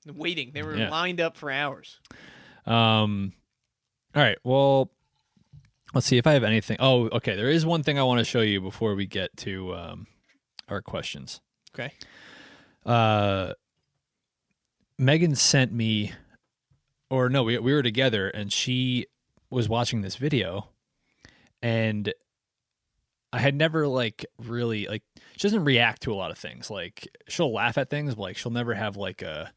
Waiting. They were lined up for hours. All right. Well, let's see if I have anything. Oh, okay. There is one thing I want to show you before we get to our questions. Okay. Megan sent me, or no, we were together, and she was watching this video, and I had never really she doesn't react to a lot of things. Like, she'll laugh at things, but she'll never have a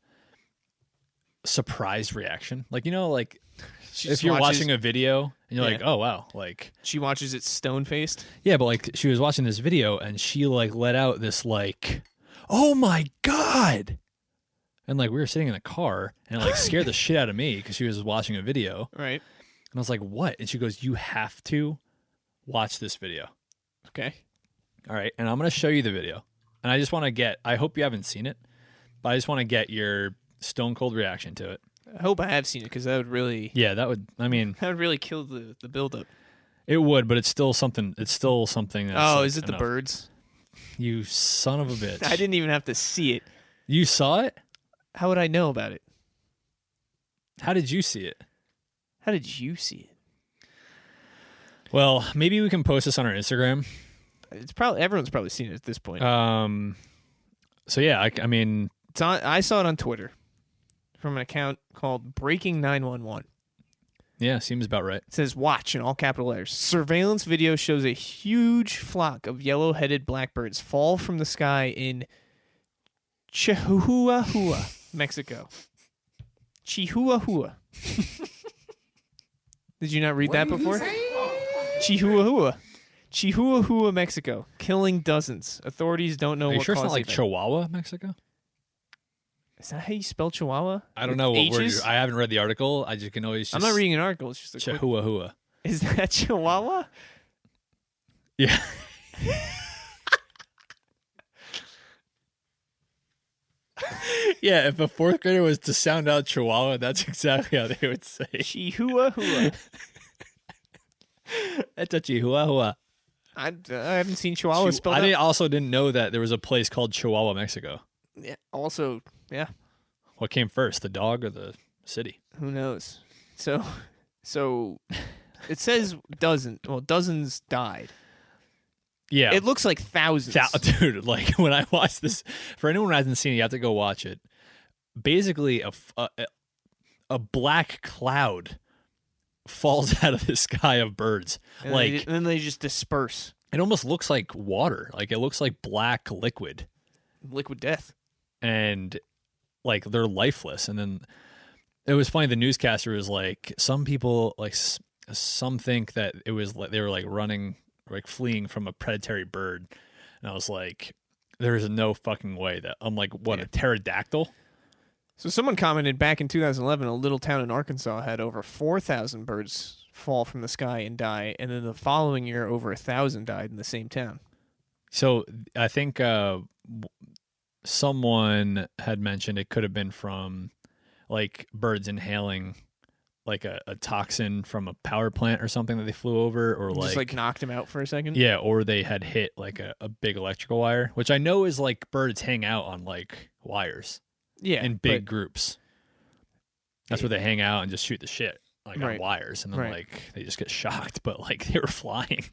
surprised reaction. If you're watching a video and you're like, oh wow, she watches it stone faced. Yeah, but she was watching this video and she let out this oh my God. And we were sitting in the car and it scared the shit out of me because she was watching a video. Right. And I was like, what? And she goes, you have to watch this video. Okay. All right. And I'm going to show you the video. And I just want to I hope you haven't seen it, but I just want to get your stone cold reaction to it. I hope I have seen it because that would really... Yeah, that would really kill the build-up. It would, but it's still something that's is it enough. The birds? You son of a bitch. I didn't even have to see it. You saw it? How would I know about it? How did you see it? How did you see it? Well, maybe we can post this on our Instagram. It's probably everyone's probably seen it at this point. So yeah, I mean, I saw it on Twitter from an account called Breaking 911. Yeah, seems about right. It says, "Watch" in all capital letters. Surveillance video shows a huge flock of yellow-headed blackbirds fall from the sky in Chihuahua, Mexico. Chihuahua. Did you not read that before? Chihuahua, Mexico, killing dozens. Authorities don't know Are you what sure it's caused not it. Chihuahua, Mexico? Is that how you spell Chihuahua? I don't know what word. H's? I haven't read the article. I just can always. I'm not reading an article. It's just a quick... Chihuahua. Is that Chihuahua? Yeah. Yeah, if a fourth grader was to sound out Chihuahua, that's exactly how they would say. Chihuahua. That's a Chihuahua. I haven't seen Chihuahua spelled out. I also didn't know that there was a place called Chihuahua, Mexico. Yeah. Also, yeah. What came first, the dog or the city? Who knows? So it says dozens died. Yeah. It looks like thousands. Dude, when I watched this, for anyone who hasn't seen it, you have to go watch it. Basically, a black cloud falls out of the sky of birds. And then they just disperse. It almost looks like water. It looks like black liquid. Liquid death. And they're lifeless. And then it was funny. The newscaster was some people some think that it was they were running, fleeing from a predatory bird. And I was like, there's no fucking way that I'm what, a pterodactyl? So someone commented back in 2011, a little town in Arkansas had over 4,000 birds fall from the sky and die, and then the following year, over 1,000 died in the same town. So I think someone had mentioned it could have been from birds inhaling a toxin from a power plant or something that they flew over, or just knocked him out for a second. Yeah, or they had hit a big electrical wire, which I know is birds hang out on wires. Yeah, in big groups. That's where they hang out and just shoot the shit on wires, and then they just get shocked. But they were flying.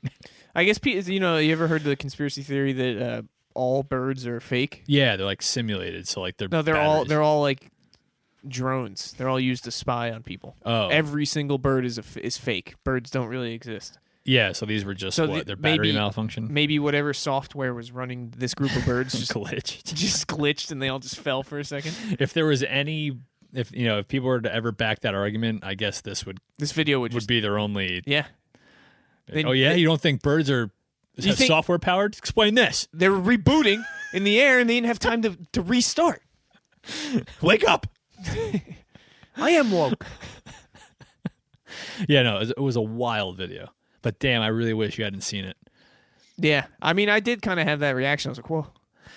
I guess you ever heard the conspiracy theory that all birds are fake? Yeah, they're simulated. So they're they're all drones. They're all used to spy on people. Oh, every single bird is fake. Birds don't really exist. Yeah, so these were just their battery malfunction. Maybe whatever software was running this group of birds just glitched, and they all just fell for a second. If there was if people were to ever back that argument, I guess this video would be their only. Yeah. You don't think birds are Is You that think- software powered? Explain this. They were rebooting in the air, and they didn't have time to restart. Wake up. I am woke. Yeah, no, it was a wild video. But damn, I really wish you hadn't seen it. Yeah, I mean, I did kind of have that reaction. I was like, whoa.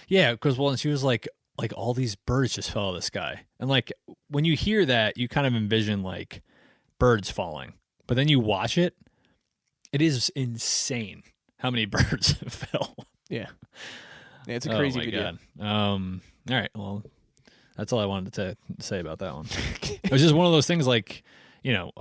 Yeah, because and she was like all these birds just fell out of the sky, and like when you hear that, you kind of envision like birds falling, but then you watch it, it is insane how many birds fell. Yeah, it's a crazy oh my video. God. All right, well, that's all I wanted to say about that one. It was just one of those things, like, you know,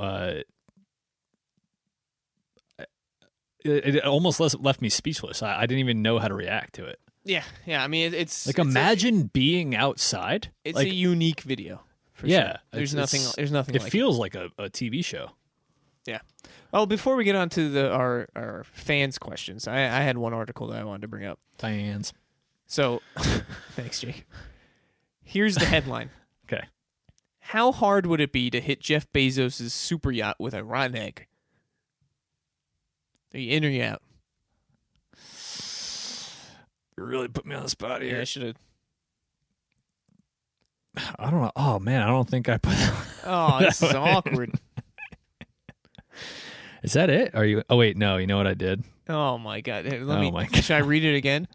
it almost left me speechless. I didn't even know how to react to it. Yeah. I mean, it's Like, it's imagine being outside. it's like, a unique video. For yeah, sure. There's it's- nothing. It like feels like a TV show. Yeah. Well, before we get on to our fans' questions, I had one article that I wanted to bring up. Fans. So, thanks, Jake. Here's the headline. Okay. How hard would it be to hit Jeff Bezos' super yacht with a rotten egg? Are you in or you out? You really put me on the spot Yeah, here. I should have. I don't know. Oh man, I don't think I put. Oh, this is awkward. Is that it? Are you? Oh wait, no. You know what I did? Oh my god. Here, Oh my God. Should I read it again?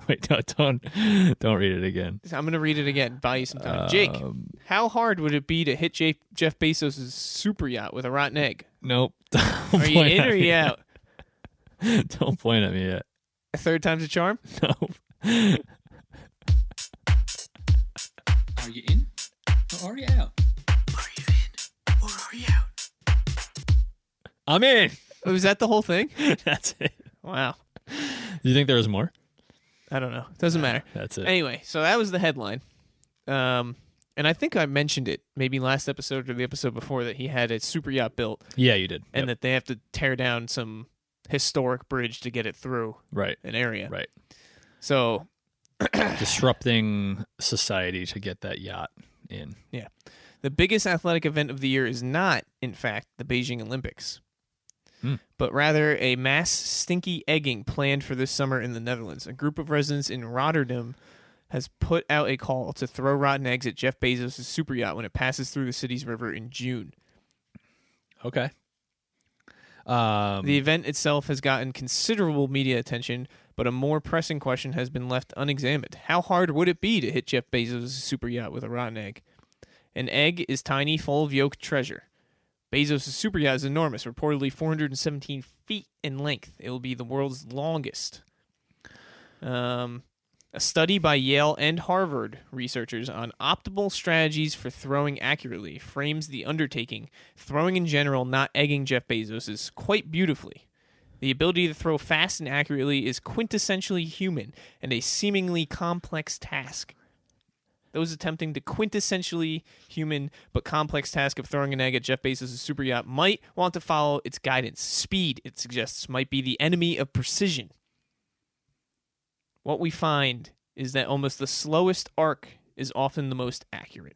Wait, no, don't read it again. I'm gonna read it again. Buy you some time. Jake, how hard would it be to hit Jeff Bezos' super yacht with a rotten egg? Nope. Are you in or you out? Don't point at me yet. A third time's a charm? No. Are you in or are you out? Are you in or are you out? I'm in. Was that the whole thing? That's it. Wow. Do you think there was more? I don't know. Doesn't matter. That's it. Anyway, so that was the headline. And I think I mentioned it maybe last episode or the episode before that he had a super yacht built Yeah, you did. and that they have to tear down some historic bridge to get it through Right. an area. Right. So, Disrupting society to get that yacht in. yeah. The biggest athletic event of the year is not, in fact, the Beijing Olympics, but rather a mass stinky egging planned for this summer in the Netherlands. A group of residents in Rotterdam has put out a call to throw rotten eggs at Jeff Bezos' super yacht when it passes through the city's river in June. Okay. The event itself has gotten considerable media attention, but a more pressing question has been left unexamined. How hard would it be to hit Jeff Bezos' super yacht with a rotten egg? An egg is tiny, full of yolk treasure. Bezos' super yacht is enormous, reportedly 417 feet in length. It will be the world's longest. A study by Yale and Harvard researchers on optimal strategies for throwing accurately frames the undertaking, throwing in general, not egging Jeff Bezos, is quite beautifully. The ability to throw fast and accurately is quintessentially human and a seemingly complex task. Those attempting the quintessentially human but complex task of throwing an egg at Jeff Bezos' super yacht might want to follow its guidance. Speed, it suggests, might be the enemy of precision. What we find is that almost the slowest arc is often the most accurate.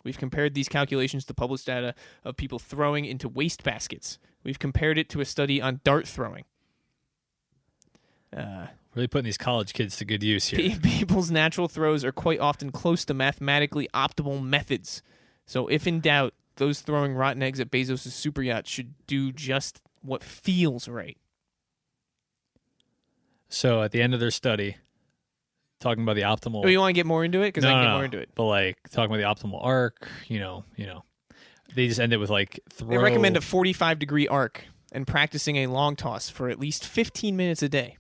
We've compared these calculations to published data of people throwing into wastebaskets. We've compared it to a study on dart throwing. Really putting these college kids to good use here. People's natural throws are quite often close to mathematically optimal methods. So if in doubt, those throwing rotten eggs at Bezos' super yacht should do just what feels right. So at the end of their study, talking about the optimal. Oh, you want to get more into it? Because I can get more into it. But like talking about the optimal arc, you know, they just end it with like throw. They recommend a 45-degree arc and practicing a long toss for at least 15 minutes a day.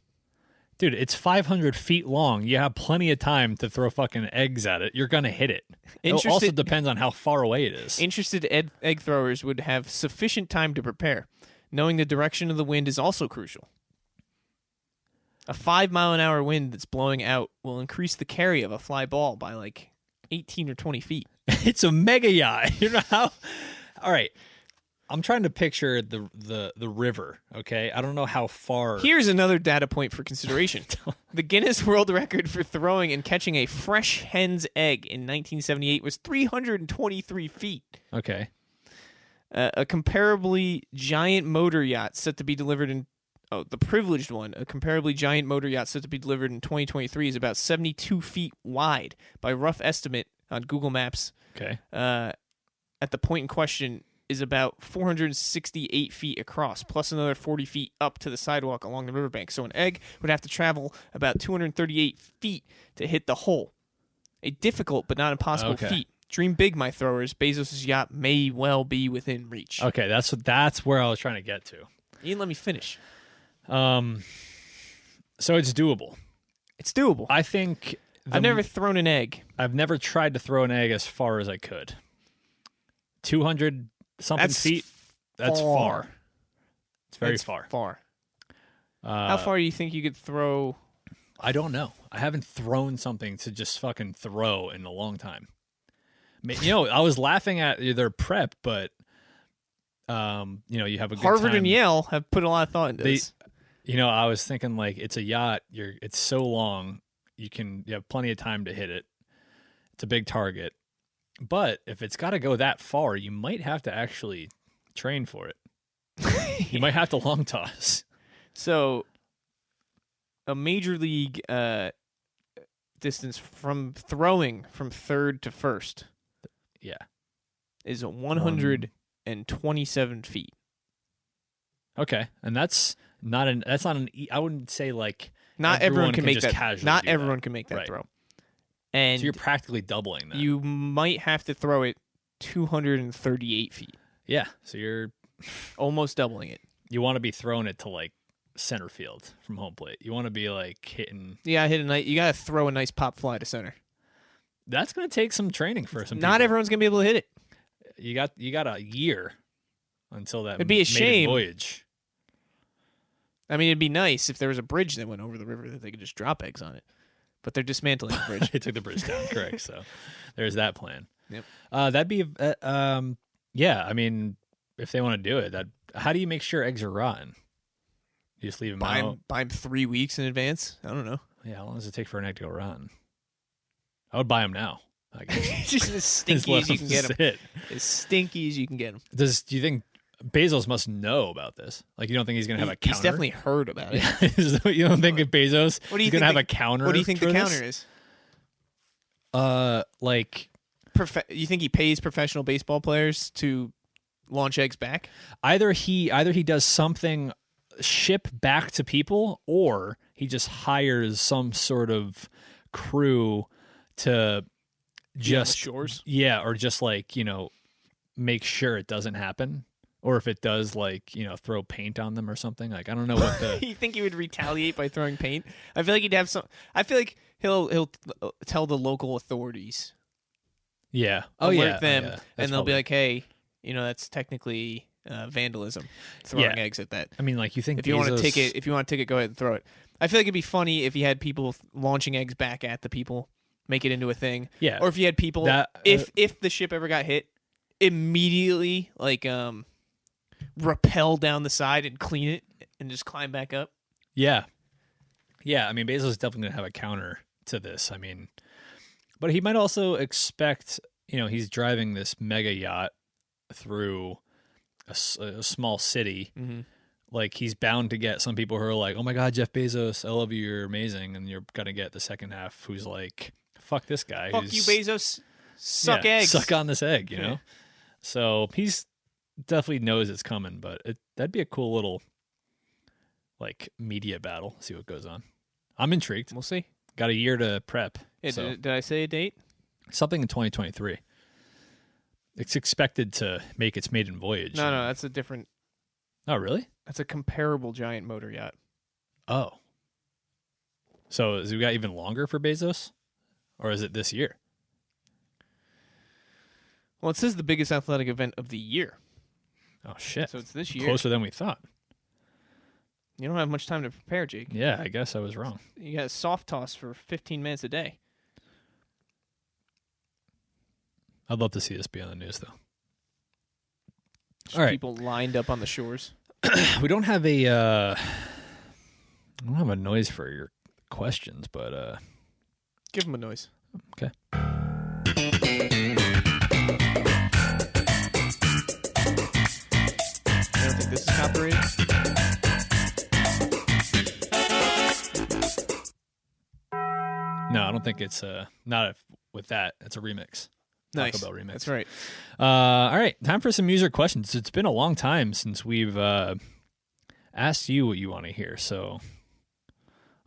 Dude, it's 500 feet long. You have plenty of time to throw fucking eggs at it. You're gonna hit it. It also Interested- depends on how far away it is. Interested egg throwers would have sufficient time to prepare. Knowing the direction of the wind is also crucial. A 5-mile-an-hour wind that's blowing out will increase the carry of a fly ball by like 18 or 20 feet. It's a mega yacht. You know how? All right. I'm trying to picture the river, okay? I don't know how far. Here's another data point for consideration. The Guinness World Record for throwing and catching a fresh hen's egg in 1978 was 323 feet. Okay. A comparably giant motor yacht set to be delivered the privileged one, a comparably giant motor yacht set to be delivered in 2023, is about 72 feet wide by rough estimate on Google Maps. Okay. At the point in question is about 468 feet across, plus another 40 feet up to the sidewalk along the riverbank. So an egg would have to travel about 238 feet to hit the hole. A difficult but not impossible feat. Dream big, my throwers. Bezos' yacht may well be within reach. Okay, that's where I was trying to get to. You didn't let me finish. So it's doable. It's doable. I think I've never thrown an egg. I've never tried to throw an egg as far as I could. 200 something feet. That's far. It's very far. How far do you think you could throw? I don't know. I haven't thrown something to just fucking throw in a long time. I was laughing at their prep, but you have a good Harvard time. and Yale have put a lot of thought into this. I was thinking like it's a yacht. It's so long, you have plenty of time to hit it. It's a big target, but if it's got to go that far, you might have to actually train for it. You might have to long toss. So, a major league distance from throwing from third to first. Yeah. Is 127 feet. Okay, and that's not an. I wouldn't say like not everyone can make just that. Not everyone can make that Right. throw. And So you're practically doubling that. you might have to throw it 238 feet, Yeah. So you're almost doubling it. you want to be throwing it to like center field from home plate. You want to be like hitting. Yeah, you got to throw a nice pop fly to center. That's going to take some training for some. Not people. everyone's gonna be able to hit it. You got a year until that. It'd be a maiden shame. voyage. I mean, it'd be nice if there was a bridge that went over the river that they could just drop eggs on it. But they're dismantling the bridge. They took the bridge down, correct? So there's that plan. Yep. That'd be. Yeah. I mean, if they want to do it, how do you make sure eggs are rotten? You just leave them out. Buy them 3 weeks in advance. I don't know. Yeah. How long does it take for an egg to go rotten? I would buy them now. I guess. Just as stinky as you can get them. Sit. As stinky as you can get them. Do you think Bezos must know about this? Like, you don't think he's going to have a counter? He's definitely heard about it. You don't think Bezos What do you is going to have a counter? What do you think the for counter this? is? Like, You think he pays professional baseball players to launch eggs back? either he does something, ship back to people, or he just hires some sort of crew to just shores. Yeah, or just like, make sure it doesn't happen. Or if it does, like, throw paint on them or something. Like, I don't know what the. You think he would retaliate by throwing paint? I feel like he'd have some. I feel like he'll tell the local authorities. Yeah. Alert them, yeah. and they'll be like, "Hey, that's technically vandalism. Throwing eggs at that. I mean, like, you think if you want to take it, go ahead and throw it. I feel like it'd be funny if you had people launching eggs back at the people, make it into a thing. Yeah. Or if you had people if the ship ever got hit, immediately rappel down the side and clean it and just climb back up. Yeah. Yeah, I mean, Bezos is definitely going to have a counter to this. I mean, but he might also expect, he's driving this mega yacht through a small city. Mm-hmm. Like, he's bound to get some people who are like, oh my God, Jeff Bezos, I love you, you're amazing. And you're going to get the second half who's like, fuck this guy. Fuck you, Bezos. Suck eggs. Suck on this egg, you know? So he's definitely knows it's coming, but that'd be a cool little, like, media battle. See what goes on. I'm intrigued. We'll see. Got a year to prep. Yeah, so. did I say a date? Something in 2023. It's expected to make its maiden voyage. No, that's a different. Oh, really? That's a comparable giant motor yacht. Oh. So has it got even longer for Bezos? Or is it this year? Well, it says the biggest athletic event of the year. Oh, shit. So it's this year. Closer than we thought. You don't have much time to prepare, Jake. Yeah, I guess I was wrong. You got a soft toss for 15 minutes a day. I'd love to see this be on the news, though. Just all right. People lined up on the shores. We don't have a noise for your questions, but give them a noise. Okay. I don't think this is copyrighted. I don't think it's not with that. It's a remix. Nice. Taco Bell remix. That's right. All right, time for some user questions. It's been a long time since we've asked you what you want to hear, so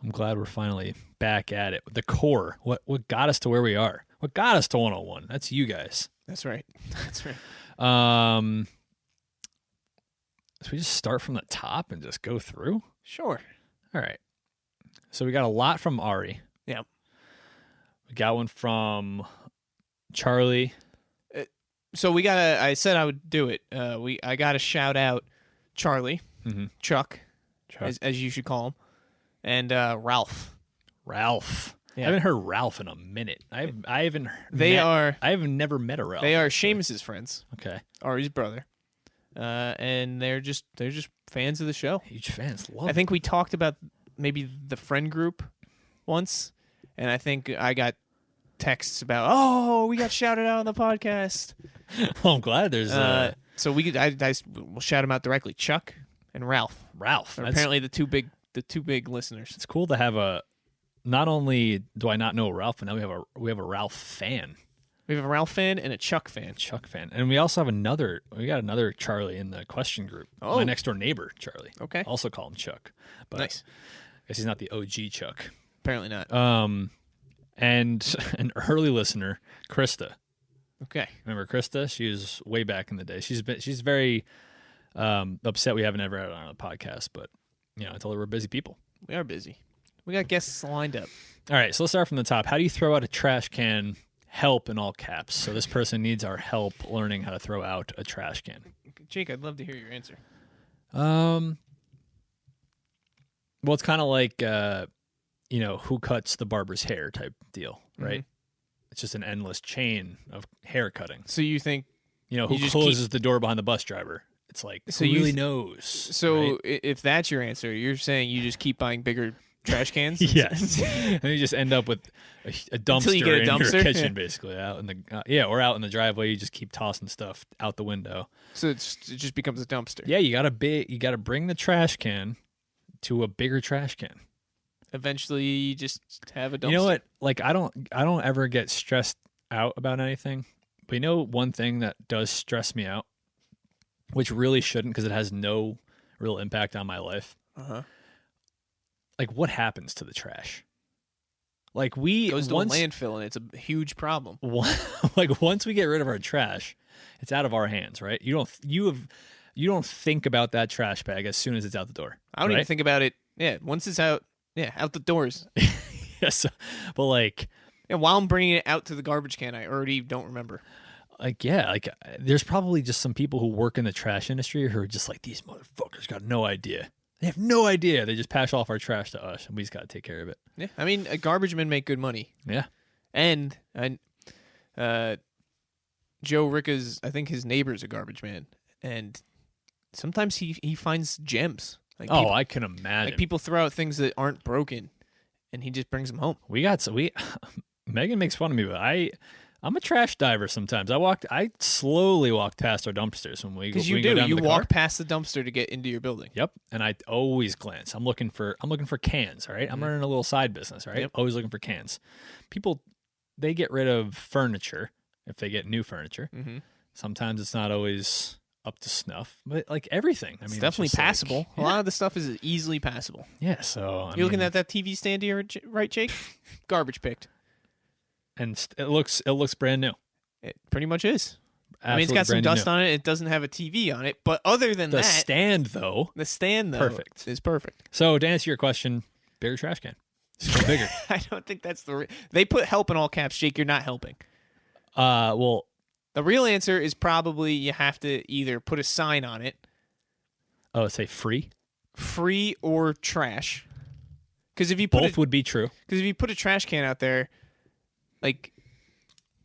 I'm glad we're finally back at it. The core, what got us to where we are, what got us to 101. That's you guys. That's right. That's right. So we just start from the top and just go through. Sure. All right. So we got a lot from Ari. Yeah. We got one from Charlie. So I said I would do it. I got to shout out Charlie, Chuck, as you should call him, and Ralph. Ralph. Yeah. I haven't heard Ralph in a minute. I haven't. I have never met a Ralph. They are Seamus's friends. Okay. Ari's brother. And they're just fans of the show. Huge fans. Love I think we talked about maybe the friend group once, and I think I got texts about, oh, we got shouted out on the podcast. Well, I'm glad there's so we could we'll shout them out directly. Chuck and Ralph. Ralph. Are apparently the two big listeners. It's cool to have a. Not only do I not know Ralph, but now we have a Ralph fan. We have a Ralph fan and a Chuck fan. Chuck fan. And we also have we got another Charlie in the question group. Oh. My next door neighbor, Charlie. Okay. Also call him Chuck. But Nice. I guess he's not the OG Chuck. Apparently not. And an early listener, Krista. Okay. Remember Krista? She was way back in the day. She's very upset we haven't ever had her on the podcast, but I told her we're busy people. We are busy. We got guests lined up. All right, so let's start from the top. How do you throw out a trash can? Help in all caps. So this person needs our help learning how to throw out a trash can. Jake, I'd love to hear your answer. Well, it's kind of like who cuts the barber's hair type deal, right? Mm-hmm. It's just an endless chain of hair cutting. So you think who closes the door behind the bus driver? It's like, so who really knows? So right? if that's your answer, you're saying you just keep buying bigger trash cans? Yes. And you just end up with a dumpster, Until you get a dumpster? in your kitchen, basically, out in the or out in the driveway. You just keep tossing stuff out the window. So it just becomes a dumpster. Yeah, you gotta bring the trash can to a bigger trash can. Eventually, you just have a dumpster. You know what? Like I don't ever get stressed out about anything. But one thing that does stress me out, which really shouldn't because it has no real impact on my life. Like what happens to the trash? Like it goes to a landfill and it's a huge problem. Like once we get rid of our trash, it's out of our hands, right? You don't think about that trash bag as soon as it's out the door. I don't even think about it. Yeah, once it's out, out the doors. Yes, but like, and while I'm bringing it out to the garbage can, I already don't remember. There's probably just some people who work in the trash industry who are just like, these motherfuckers got no idea. They have no idea. They just pass off our trash to us, and we just got to take care of it. Yeah, I mean, garbage men make good money. Yeah, and Joe Ricca's, I think his neighbor's a garbage man, and sometimes he finds gems. Like I can imagine. Like people throw out things that aren't broken, and he just brings them home. Megan makes fun of me, but I'm a trash diver sometimes. I slowly walk past our dumpsters when we go. Because you walk past the dumpster to get into your building. Yep, and I always glance. I'm looking for cans. All right, I'm running a little side business. All right, always looking for cans. People, they get rid of furniture if they get new furniture. Sometimes it's not always up to snuff, but like everything, I mean, it's definitely just passable. Like, a lot of the stuff is easily passable. Yeah, so you're looking at that TV stand here, right, Jake? Garbage picked. And it looks brand new. It pretty much is. Absolutely, I mean, it's got some dust new. on it. It doesn't have a TV on it, but other than the that, stand though, perfect. Is perfect. So to answer your question, bigger trash can, just bigger. I don't think that's they put help in all caps. Jake, you're not helping. Well, the real answer is probably you have to either put a sign on it. Oh, say free or trash. Because if you both would be true. Because if you put a trash can out there. Like,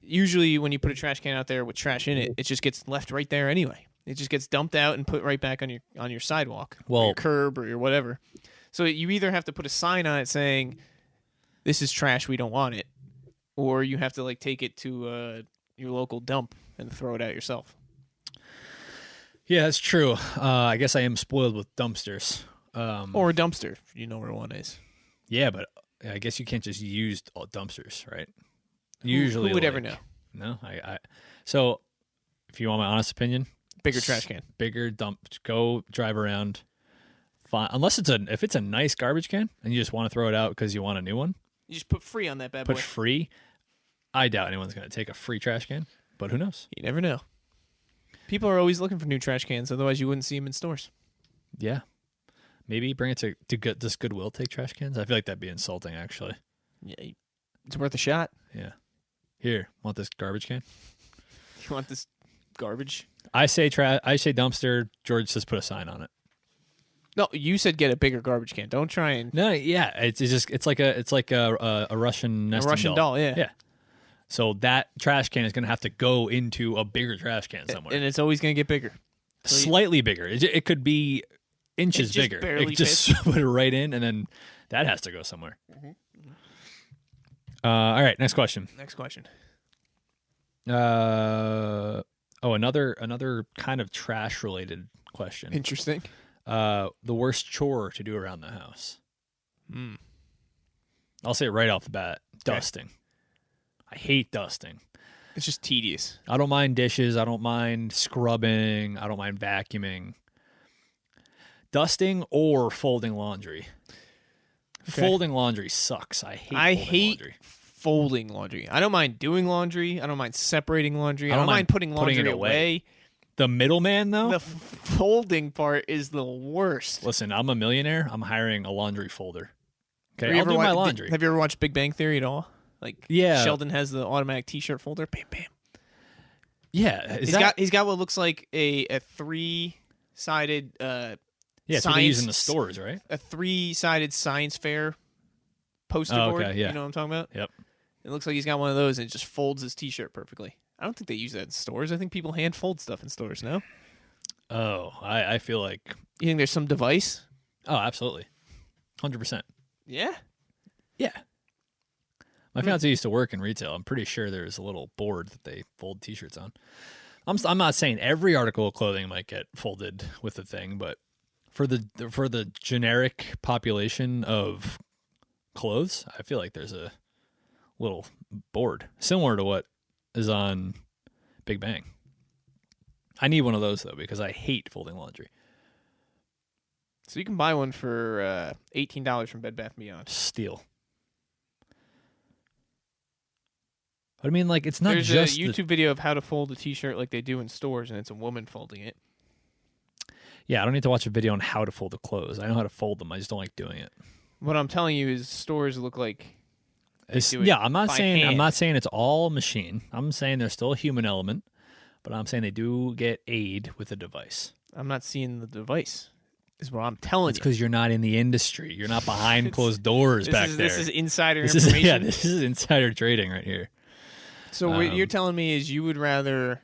usually when you put a trash can out there with trash in it, it just gets left right there anyway. It just gets dumped out and put right back on your sidewalk, or your curb, or your whatever. So you either have to put a sign on it saying, "This is trash, we don't want it," or you have to like take it to your local dump and throw it out yourself. Yeah, that's true. I guess I am spoiled with dumpsters. Or a dumpster, if you know where one is. Yeah, but I guess you can't just use all dumpsters, right? Who would ever know? No, So, if you want my honest opinion, Bigger trash can. bigger dump. Go drive around. Unless if it's a nice garbage can and you just want to throw it out because you want a new one. You just put free on that bad Put boy. free. I doubt anyone's going to take a free trash can, but who knows? You never know. People are always looking for new trash cans, otherwise you wouldn't see them in stores. Yeah. Maybe bring it to does Goodwill take trash cans? I feel like that'd be insulting, actually. Yeah, it's worth a shot. Yeah. Here, want this garbage can? You want this garbage? I say dumpster. George says put a sign on it. No, you said get a bigger garbage can. Don't try and No, yeah, it's like a Russian nesting Russian doll. Yeah, yeah. So that trash can is going to have to go into a bigger trash can somewhere, and it's always going to get bigger. slightly bigger. It could be inches It just bigger. barely It just put it right in, and then that has to go somewhere. All right, next question. Next question. Another kind of trash related question. Interesting. The worst chore to do around the house. I'll say it right off the bat. Dusting. I hate dusting. It's just tedious. I don't mind dishes. I don't mind scrubbing. I don't mind vacuuming. Dusting or folding laundry. Okay. Folding laundry sucks. I hate laundry. Folding laundry. I don't mind doing laundry. I don't mind separating laundry. I don't mind putting laundry it away. The middleman, though? The folding part is the worst. Listen, I'm a millionaire. I'm hiring a laundry folder. Okay, Have you I'll ever do my wa- laundry. Have you ever watched Big Bang Theory at all? Like, Yeah. Sheldon has the automatic T-shirt folder. Bam, bam. Yeah. He's got what looks like a 3-sided it's what they use in the stores, right? a 3-sided science fair poster Oh, board. okay, yeah. You know what I'm talking about? Yep. It looks like he's got one of those and it just folds his T-shirt perfectly. I don't think they use that in stores. I think people hand fold stuff in stores. No. Oh, I feel like... You think there's some device? Oh, absolutely. 100%. Yeah. Yeah. My fiance used to work in retail. I'm pretty sure there's a little board that they fold T-shirts on. I'm not saying every article of clothing might get folded with the thing, but for the generic population of clothes, I feel like there's a little board similar to what is on Big Bang. I need one of those though because I hate folding laundry. So you can buy one for $18 from Bed Bath & Beyond. Steal. But I mean, like, it's not There's just a YouTube video of how to fold a T-shirt like they do in stores, and it's a woman folding it. Yeah, I don't need to watch a video on how to fold the clothes. I know how to fold them. I just don't like doing it. What I'm telling you is stores look like do it Yeah, I'm not by saying hand. it's all machine. I'm saying there's still a human element, but I'm saying they do get aid with a device. I'm not seeing the device. Is what I'm telling It's you. because you're not in the industry. You're not behind closed doors back there. This is insider This information. this is insider trading right here. So what you're telling me is you would rather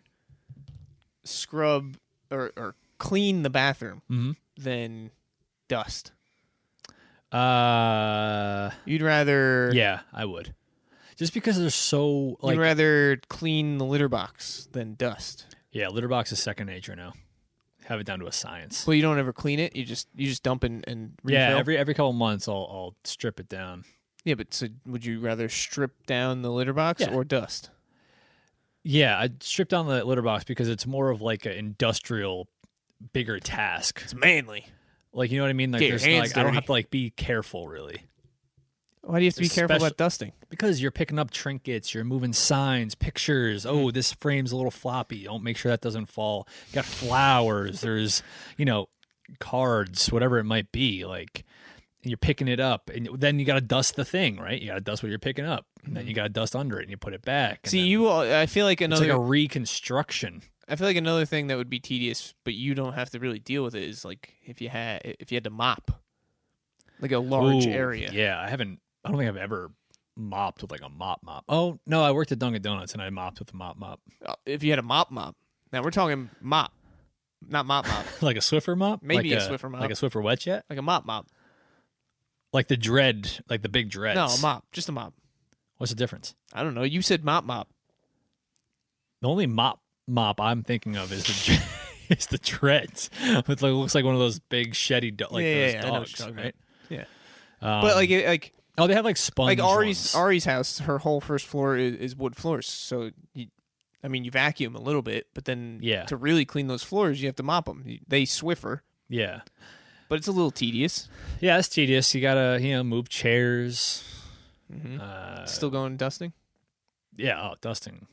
scrub or clean the bathroom than dust. You'd rather Yeah, I would. Just because they're so like you'd rather clean the litter box than dust. yeah, litter box is second nature now. Have it down to a science. Well, you don't ever clean it. You just dump and refill. Yeah, every couple months I'll strip it down. Yeah, but so would you rather strip down the litter box Yeah. or dust? Yeah, I'd strip down the litter box because it's more of like an industrial, bigger task. It's manly. Like, you know what I mean? Like, Get your there's hands I don't dirty. have to like be careful really Why do you have to be careful about dusting? because you're picking up trinkets, you're moving signs, pictures. Oh, this frame's a little floppy. Don't make sure that doesn't fall. You got flowers. There's cards, whatever it might be. Like, and you're picking it up, and then you got to dust the thing, right? You got to dust what you're picking up, and then you got to dust under it, and you put it back. And See, then I feel like it's another. like a reconstruction. I feel like another thing that would be tedious, but you don't have to really deal with it, is like if you had to mop, like a large Ooh, area. Yeah, I don't think I've ever mopped with like a mop. Oh no, I worked at Dunkin' Donuts and I mopped with a mop. If you had a mop. Now we're talking mop, not mop. Like a Swiffer mop? Maybe like a Swiffer mop. Like a Swiffer wet jet? Like a mop. Like the dread, like the big dreads. No, a mop. Just a mop. What's the difference? I don't know. You said mop. The only mop I'm thinking of is the is the dreads. It looks like one of those big sheddy Yeah, I know what dogs, you're talking right? about. Yeah. But like Oh, they have like sponge Like ones. Ari's house, her whole first floor is wood floors. So, you vacuum a little bit, but then to really clean those floors, you have to mop them. They Swiffer. Yeah. But it's a little tedious. Yeah, it's tedious. You gotta, move chairs. Mm-hmm. Still going dusting? Yeah, dusting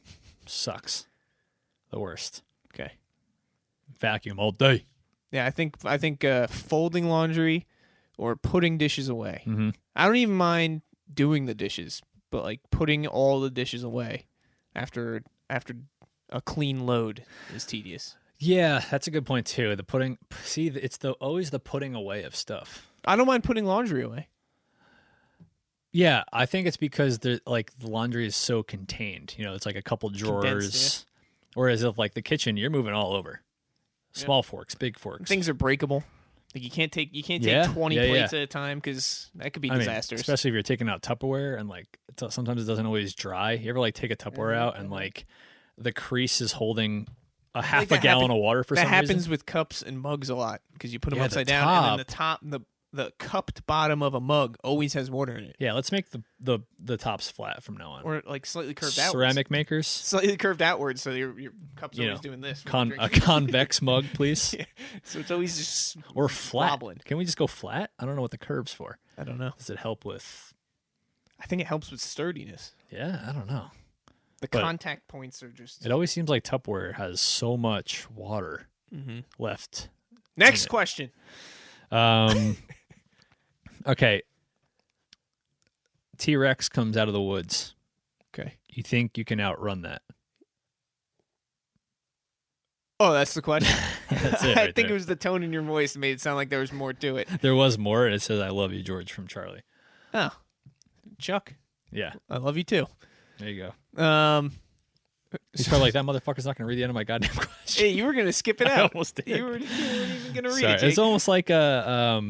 sucks. The worst. Okay. Vacuum all day. Yeah, I think folding laundry or putting dishes away. Mm-hmm. I don't even mind doing the dishes, but like putting all the dishes away after a clean load is tedious. Yeah, that's a good point too. It's always the putting away of stuff. I don't mind putting laundry away. Yeah, I think it's because the laundry is so contained. It's like a couple drawers. Condensed, Whereas if like the kitchen, you're moving all over. Small forks, big forks. Things are breakable. Like you can't take 20 plates at a time because that could be disastrous. Especially if you're taking out Tupperware and like sometimes it doesn't always dry. You ever like take a Tupperware out and like the crease is holding a half a gallon of water for some reason? That happens with cups and mugs a lot because you put them upside down and then the cupped bottom of a mug always has water in it. Yeah, let's make the tops flat from now on. Or like slightly curved outwards. Ceramic makers. Slightly curved outwards so your cup's always doing this. A convex mug, please. Yeah. So it's always just or flat. wobbling. Can we just go flat? I don't know what the curve's for. I don't know. Does it help with... I think it helps with sturdiness. Yeah, I don't know. The contact points are just... It always seems like Tupperware has so much water left. Next question. Okay. T-Rex comes out of the woods. Okay. You think you can outrun that? Oh, that's the question? That's it. I think it was the tone in your voice that made it sound like there was more to it. There was more, and it says, "I love you, George," from Charlie. Oh. Chuck. Yeah. I love you too. There you go. He's probably like, that motherfucker's not going to read the end of my goddamn question. Hey, you were going to skip it out. I almost did. You weren't even going to read it, Jake. It's almost like a...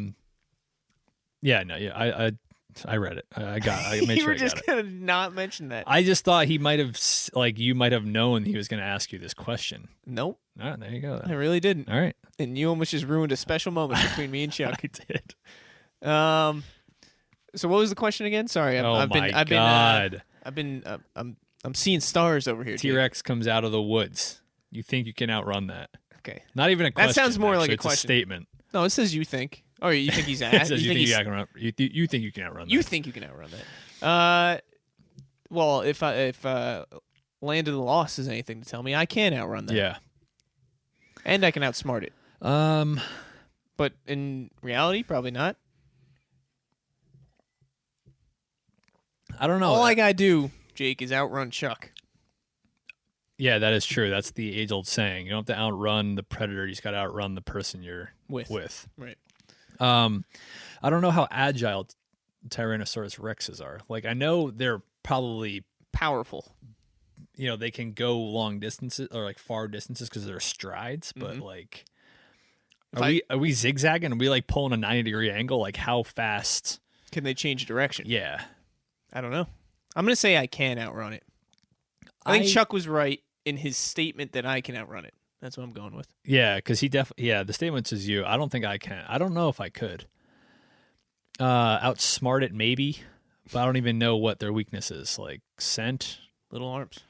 I read it. I made sure I got it. You were just going to not mention that. I just thought he might have, you might have known he was going to ask you this question. Nope. All right, there you go. I really didn't. All right. And you almost just ruined a special moment between me and Chuck. I did. So what was the question again? Sorry. I'm seeing stars over here. T-Rex comes out of the woods. You think you can outrun that? Okay. Not even a question. That sounds more like a it's question. A statement. No, it says you think. Oh, you think he's It asked? says you think you can outrun that. You think you can outrun that. Well, if Land of the Lost is anything to tell me, I can outrun that. Yeah. And I can outsmart it. But in reality, probably not. I don't know. All I gotta do, Jake, is outrun Chuck. Yeah, that is true. That's the age-old saying. You don't have to outrun the predator. You just got to outrun the person you're with. Right. I don't know how agile Tyrannosaurus Rexes are. Like, I know they're probably powerful. They can go long distances or like far distances because they're strides. But like, are we zigzagging? Are we like pulling a 90-degree angle? Like, how fast can they change direction? Yeah, I don't know. I'm gonna say I can outrun it. I think Chuck was right in his statement that I can outrun it. That's what I'm going with. Yeah, because he definitely. Yeah, the statement says you. I don't think I can. I don't know if I could. Outsmart it, maybe, but I don't even know what their weakness is. Like scent, little arms.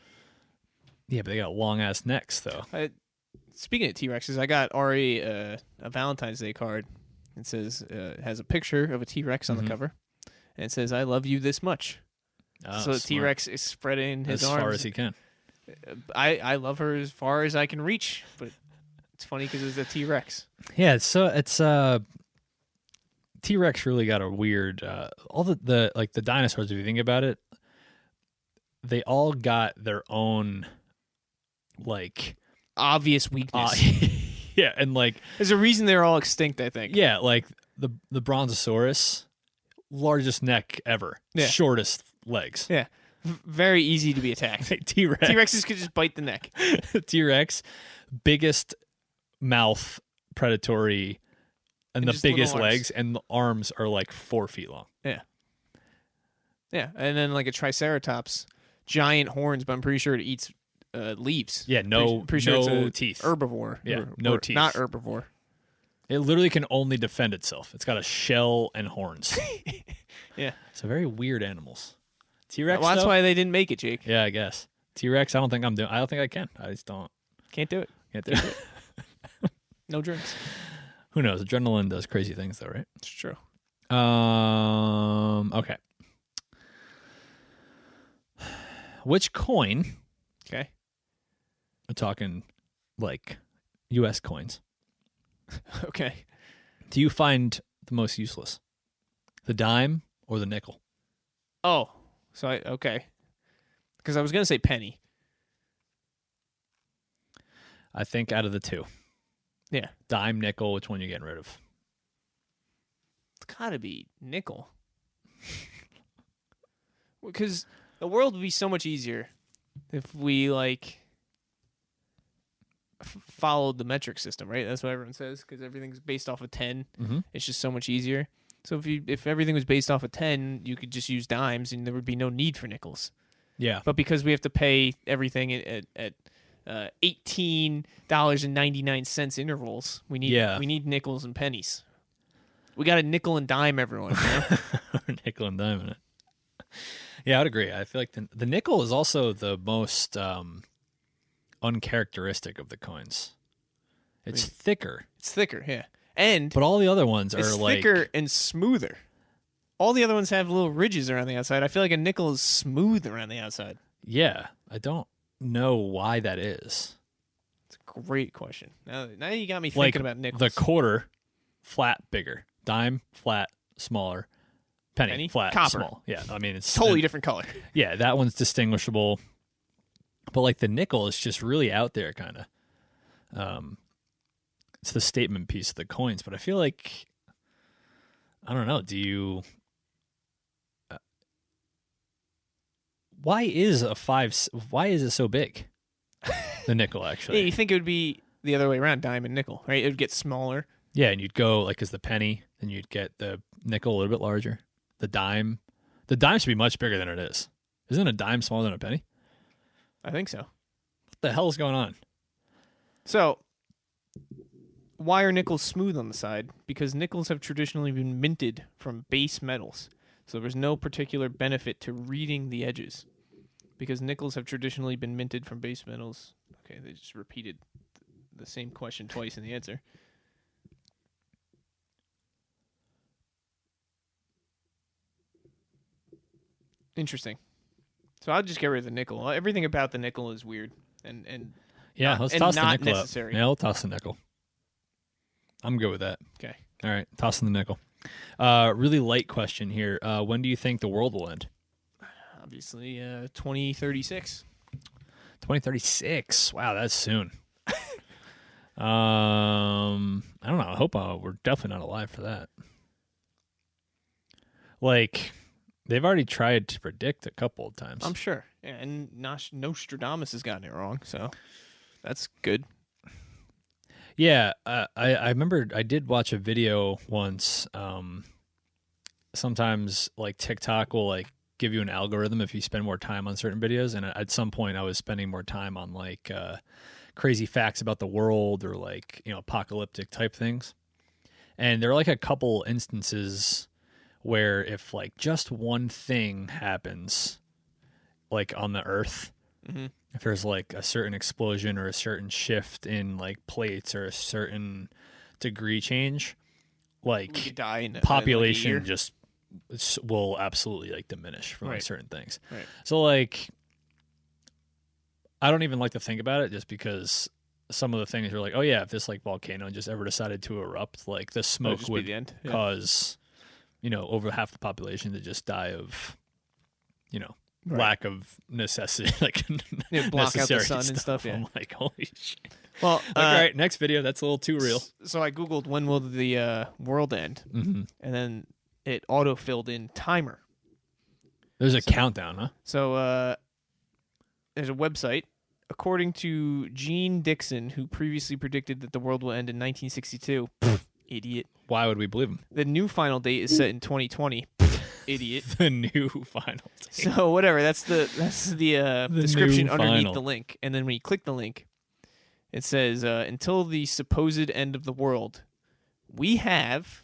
Yeah, but they got long ass necks, though. Speaking of T-Rexes, I got Ari a Valentine's Day card. It says it has a picture of a T-Rex on the cover, and it says "I love you this much." So the T-Rex is spreading his arms as far as he can. I love her as far as I can reach, but it's funny because it's a T-Rex. Yeah, it's T-Rex really got a weird. All the dinosaurs, if you think about it, they all got their own obvious weakness. Yeah, and there's a reason they're all extinct. I think. Yeah, like the Brontosaurus, largest neck ever, shortest legs. Yeah. Very easy to be attacked. T-Rex. T-Rexes could just bite the neck. T-Rex, biggest mouth, predatory, and the biggest legs, and the arms are like 4 feet long. Yeah. Yeah, and then like a Triceratops, giant horns, but I'm pretty sure it eats leaves. Yeah, pretty sure no it's teeth. Herbivore. Yeah, no teeth. Not herbivore. It literally can only defend itself. It's got a shell and horns. Yeah. So very weird animals. T-Rex. Well, that's though? why they didn't make it, Jake. Yeah, I guess. T-Rex. I don't think I can. I just don't. Can't do it. Can't do it. No drinks. Who knows? Adrenaline does crazy things, though, right? It's true. Okay. Which coin? Okay. We're talking like U.S. coins. Okay. Do you find the most useless? The dime or the nickel? Oh, so okay. Because I was gonna say penny. I think out of the two, Yeah. dime, nickel. Which one you getting rid of? It's gotta be nickel. Because the world would be so much easier if we followed the metric system, right? That's what everyone says, because everything's based off of 10. Mm-hmm. It's just so much easier. So if everything was based off of 10, you could just use dimes, and there would be no need for nickels. Yeah. But because we have to pay everything at $18.99 intervals, we need nickels and pennies. We got a nickel and dime, everyone. You know? Nickel and dime in it. Yeah, I'd agree. I feel like the nickel is also the most uncharacteristic of the coins. It's thicker. It's thicker, yeah. And But all the other ones it's are like thicker and smoother. All the other ones have little ridges around the outside. I feel like a nickel is smooth around the outside. Yeah, I don't know why that is. It's a great question. Now you got me Like thinking about nickels. the quarter, flat, bigger. Dime, flat, smaller. Penny, flat, copper. small. Yeah, I mean it's totally different color. Yeah, that one's distinguishable. But like the nickel is just really out there, kind of. It's the statement piece of the coins, but I feel like I don't know. Do you? Why is Why is it so big? The nickel, actually. Yeah, you think it would be the other way around, dime and nickel, right? It would get smaller. Yeah, and you'd go like as the penny, then you'd get the nickel a little bit larger. The dime should be much bigger than it is. Isn't a dime smaller than a penny? I think so. What the hell is going on? So, why are nickels smooth on the side? Because nickels have traditionally been minted from base metals. So there's no particular benefit to reading the edges. Because nickels have traditionally been minted from base metals. Okay, they just repeated the same question twice in the answer. Interesting. So I'll just get rid of the nickel. Everything about the nickel is weird. And Yeah, Not- let's and toss the not nickel necessary. up. Yeah, we'll toss the nickel. I'm good with that. okay. All right, tossing the nickel. Really light question here. When do you think the world will end? Obviously, 2036. 2036. Wow, that's soon. I don't know. I hope we're definitely not alive for that. Like, they've already tried to predict a couple of times. I'm sure. Yeah, and Nostradamus has gotten it wrong, so that's good. Yeah, I remember I did watch a video once. Sometimes like TikTok will like give you an algorithm if you spend more time on certain videos, and at some point I was spending more time on like crazy facts about the world or like apocalyptic type things. And there are like a couple instances where if like just one thing happens like on the earth, if there's like a certain explosion or a certain shift in like plates or a certain degree change, We could like die in population in like a year. just will absolutely like diminish from like Right. certain things. Right. So like I don't even like to think about it just because some of the things are like, oh yeah, if this like volcano just ever decided to erupt, like the That smoke just be would the end. Yeah. cause over half the population to just die of Right. lack of necessity, like Yeah, block out the necessary sun and stuff, yeah. I'm like, holy shit. Well, All right, next video. That's a little too real. So I googled when will the world end, Mm-hmm. and then it auto filled in timer. There's a countdown, huh? So there's a website. According to Gene Dixon, who previously predicted that the world will end in 1962, idiot. Why would we believe him? The new final date is set in 2020, idiot. The new final. So whatever, that's the description new underneath final. the link, and then when you click the link, it says until the supposed end of the world, We have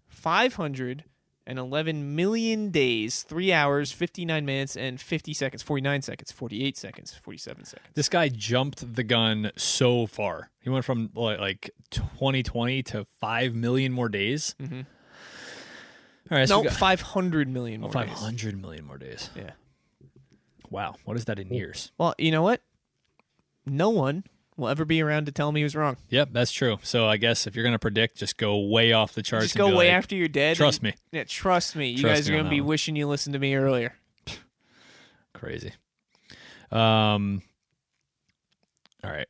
511 million days, 3 hours, 59 minutes, and 50 seconds, 49 seconds, 48 seconds, 47 seconds. This guy jumped the gun so far. He went from like 2020 to 5 million more days. Mm-hmm. All right, so No, we got 500 million more 500 million more days. days. Yeah. Wow. What is that in years? Well, you know what? No one will ever be around to tell me he was wrong. Yep, that's true. So I guess if you're going to predict, just go way off the charts. Just and go be way like, after you're dead. Trust me. Yeah, trust me. You Trust guys are me going on to be that one. wishing you listened to me earlier. Crazy. All right.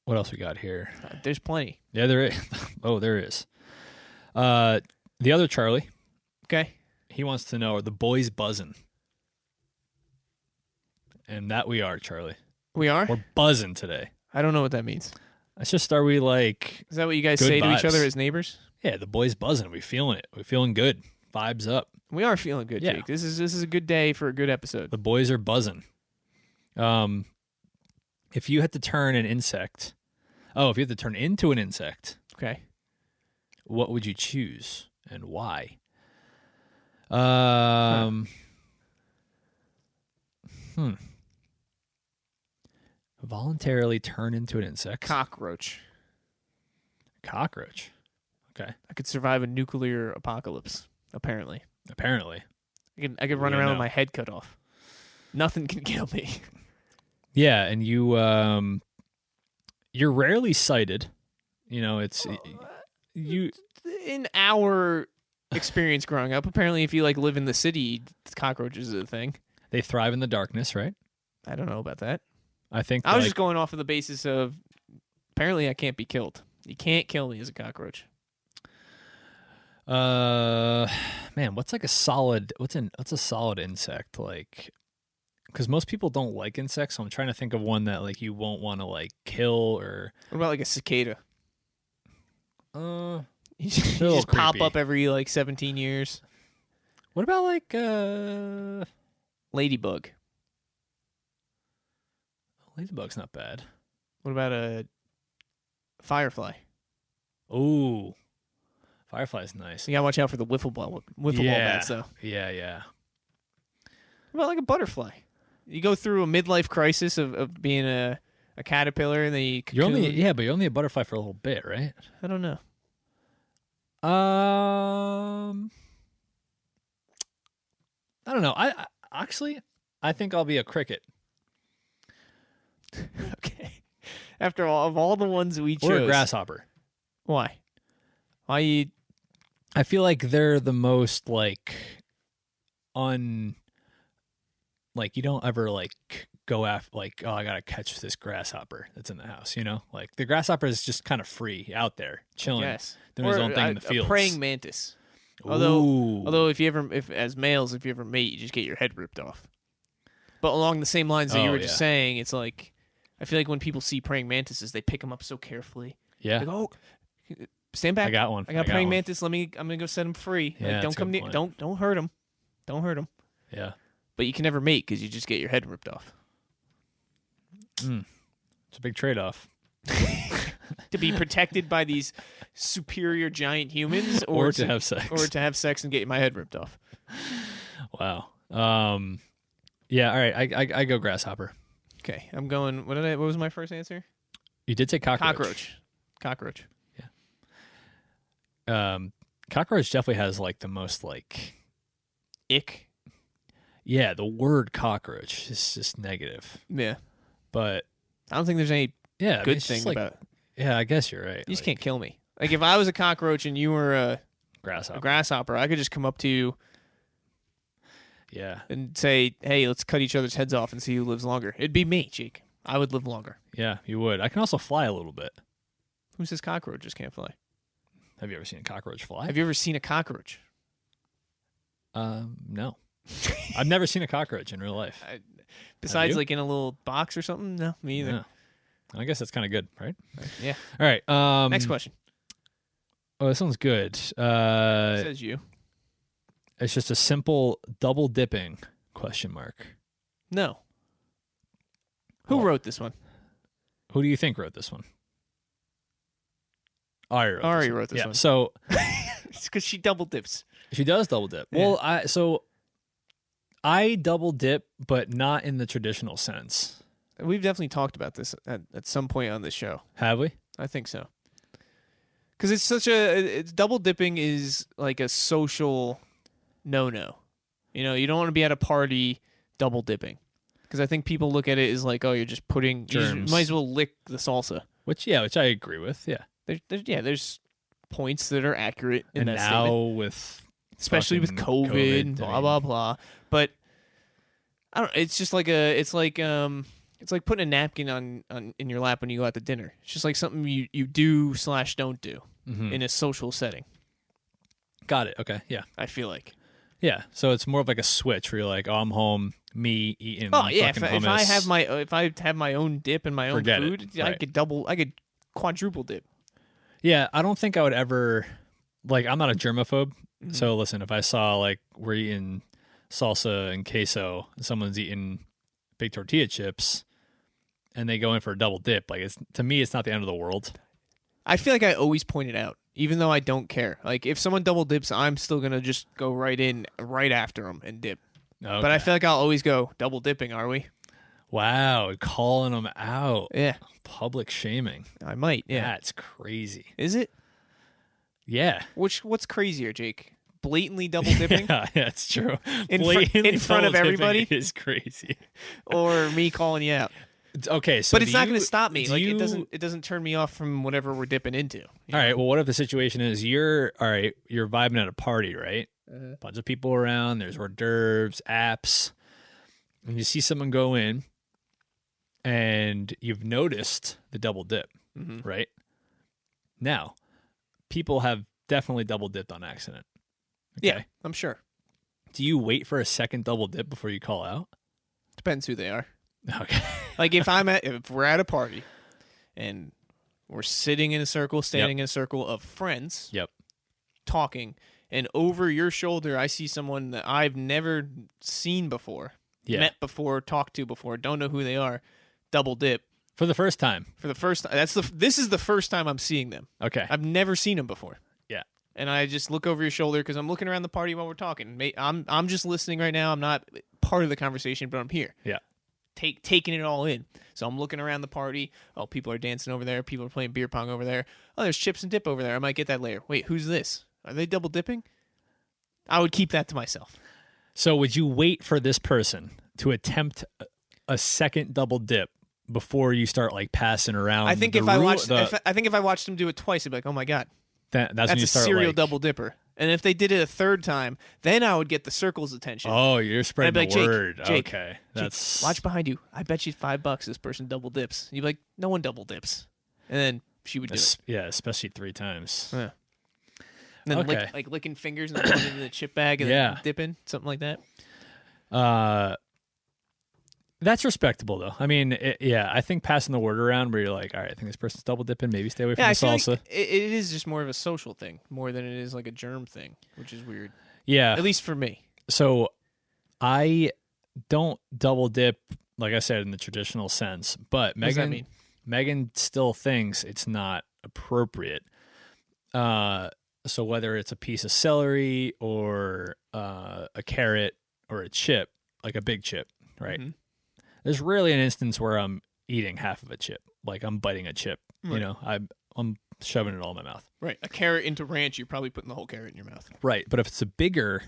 What else we got here? There's plenty. Yeah, there is. Oh, there is. The other Charlie, Okay. he wants to know, are the boys buzzing? And that we are, Charlie. We are? We're buzzing today. I don't know what that means. That's just, are we like, Is that what you guys Good say to each vibes. other as neighbors? yeah, the boys buzzing. We feeling it. We feeling good. Vibes up. We are feeling good, Yeah. Jake. This is a good day for a good episode. The boys are buzzing. If you had to turn an insect, if you had to turn into an insect, Okay. what would you choose and why? Voluntarily turn into an insect. Cockroach. Cockroach. Okay. I could survive a nuclear apocalypse, apparently. Apparently. I could run Yeah, around no. with my head cut off. Nothing can kill me. Yeah, and you're rarely sighted. You know, it's you. In our experience growing up, apparently if you like live in the city, cockroaches is a thing. They thrive in the darkness, right? I don't know about that. I think. I was just going off of the basis of apparently I can't be killed. You can't kill me as a cockroach. Man, what's like a solid? What's a solid insect like? Because most people don't like insects, so I'm trying to think of one that like you won't want to like kill or. What about like a cicada? Uh, You a little just pop creepy. up every like 17 years. what about like Ladybug. ladybug's not bad. What about a firefly? Ooh, firefly's nice. You gotta watch out for the wiffle ball bats though. Yeah. What about like a butterfly? You go through a midlife crisis of being a caterpillar and then you You're only cocoon. but you're only a butterfly for a little bit, right? I don't know. I don't know. I actually I think I'll be a cricket Okay. After all of all the ones we chose, or a grasshopper. why? Why you? I feel like they're the most like like you don't ever like go after like, oh, I gotta catch this grasshopper that's in the house, you know? Like the grasshopper is just kind of free out there chilling, Yes. doing his own thing in the A fields. praying mantis. Ooh. Although if as males, if you ever mate, you just get your head ripped off. But along the same lines that you Oh, were just yeah. saying, it's like I feel like when people see praying mantises, they pick them up so carefully. Yeah, Like, oh, stand back! I got one. I got a got praying one. mantis. I'm gonna go set him free. Yeah, Like, that's don't a come good near. point. Don't hurt him. Don't hurt him. Yeah, But you can never mate because you just get your head ripped off. it's a big trade-off. To be protected by these superior giant humans, Or to have sex. or to have sex and get my head ripped off. Wow. Yeah. All right. I go grasshopper. Okay, I'm going. What was my first answer? You did say cockroach. Cockroach. Cockroach definitely has like the most like. Ick. Yeah, the word cockroach is just negative, Yeah. but I don't think there's any yeah, I mean, good it's thing just like, about. Yeah, I guess you're right. You just like, can't kill me. Like if I was a cockroach and you were a grasshopper. grasshopper, I could just come up to you Yeah, and say, "Hey, let's cut each other's heads off and see who lives longer." It'd be me, Jake. I would live longer. yeah, you would. I can also fly a little bit. Who says cockroaches can't fly? Have you ever seen a cockroach fly? Have you ever seen a cockroach? No. I've never seen a cockroach in real life. Besides, you? like in a little box or something? No, me either. No. I guess that's kind of good, right? Yeah. All right. Next question. Oh, this one's good. Says you. It's just a simple double dipping question mark. No. Who Oh. wrote this one? Who do you think wrote this one? Ari wrote this yeah. one. So It's because she double dips. she does double dip. Yeah. Well, I double dip, but not in the traditional sense. We've definitely talked about this at some point on this show. Have we? I think so. Because it's double dipping is like a social no-no. You don't want to be at a party double dipping. Because I think people look at it as like, oh, you're just putting you Germs. might as well lick the salsa. Which I agree with. Yeah. There's points that are accurate in And that now statement. with Especially with fucking COVID, blah I mean, blah blah. But I don't. It's just like it's like putting a napkin on in your lap when you go out to dinner. It's just like something you do / don't do in a social setting. Got it. Okay. Yeah. I feel like. Yeah. So it's more of like a switch where you're like, oh, I'm home, me eating. Oh yeah, fucking if I hummus. have my own dip and my own Forget it. food, I could quadruple dip. Yeah, I don't think I would ever I'm not a germaphobe. So listen, if I saw like we're eating salsa and queso and someone's eating big tortilla chips and they go in for a double dip, like to me it's not the end of the world. I feel like I always point it out, even though I don't care. Like if someone double dips, I'm still gonna just go right in right after them and dip. Okay. But I feel like I'll always go double dipping. Are we? Wow, calling them out. Yeah, Public shaming. I might. Yeah, That's crazy. is it? Yeah. What's crazier, Jake? Blatantly double dipping, Yeah, it's true. In Blatantly front of double everybody? dipping is crazy. or me calling you out? Okay, so But it's not going to stop me. do Like you- it doesn't turn me off from whatever we're dipping into. All right. Well, what if the situation is you're vibing at a party, right? Bunch of people around. There's hors d'oeuvres, apps, and you see someone go in, and you've noticed the double dip, right? Now, people have definitely double dipped on accident. Okay? Yeah, I'm sure. Do you wait for a second double dip before you call out? Depends who they are. Okay. Like if we're at a party and we're sitting in a circle, standing in a circle of friends, Yep. talking, and over your shoulder I see someone that I've never seen before, Yeah. met before, talked to before, don't know who they are, double dip For the first time. for the first time. This is the first time I'm seeing them. Okay. I've never seen them before. Yeah. And I just look over your shoulder because I'm looking around the party while we're talking. I'm just listening right now. I'm not part of the conversation, but I'm here. Yeah. Taking it all in. So I'm looking around the party. Oh, people are dancing over there. People are playing beer pong over there. Oh, there's chips and dip over there. I might get that later. Wait, who's this? Are they double dipping? I would keep that to myself. So would you wait for this person to attempt a second double dip before you start like passing around? I think if I watched them do it twice, I'd be like, oh my god, that's when that's you a start serial like, double dipper. And if they did it a third time, then I would get the circle's attention. Oh, you're spreading I'd be the like, word. Jake, Okay, Jake, that's watch behind you. I bet you $5 this person double dips. You'd be like, no one double dips. And then she would do it. Yeah, especially 3 times. Yeah. And then Okay. licking fingers and then going into the chip bag and then dipping, something like that. That's respectable though. I mean, I think passing the word around where you're like, all right, I think this person's double dipping. Maybe stay away from Yeah, the I feel salsa. like it is just more of a social thing, more than it is like a germ thing, which is weird. Yeah. At least for me. So I don't double dip, like I said, in the traditional sense, but What does that mean? Megan still thinks it's not appropriate. So whether it's a piece of celery or a carrot or a chip, like a big chip, right? Mm-hmm. There's rarely an instance where I'm eating half of a chip, like I'm biting a chip. Right. You know, I'm shoving it all in my mouth. Right. A carrot into ranch, you're probably putting the whole carrot in your mouth. Right, but if it's a bigger,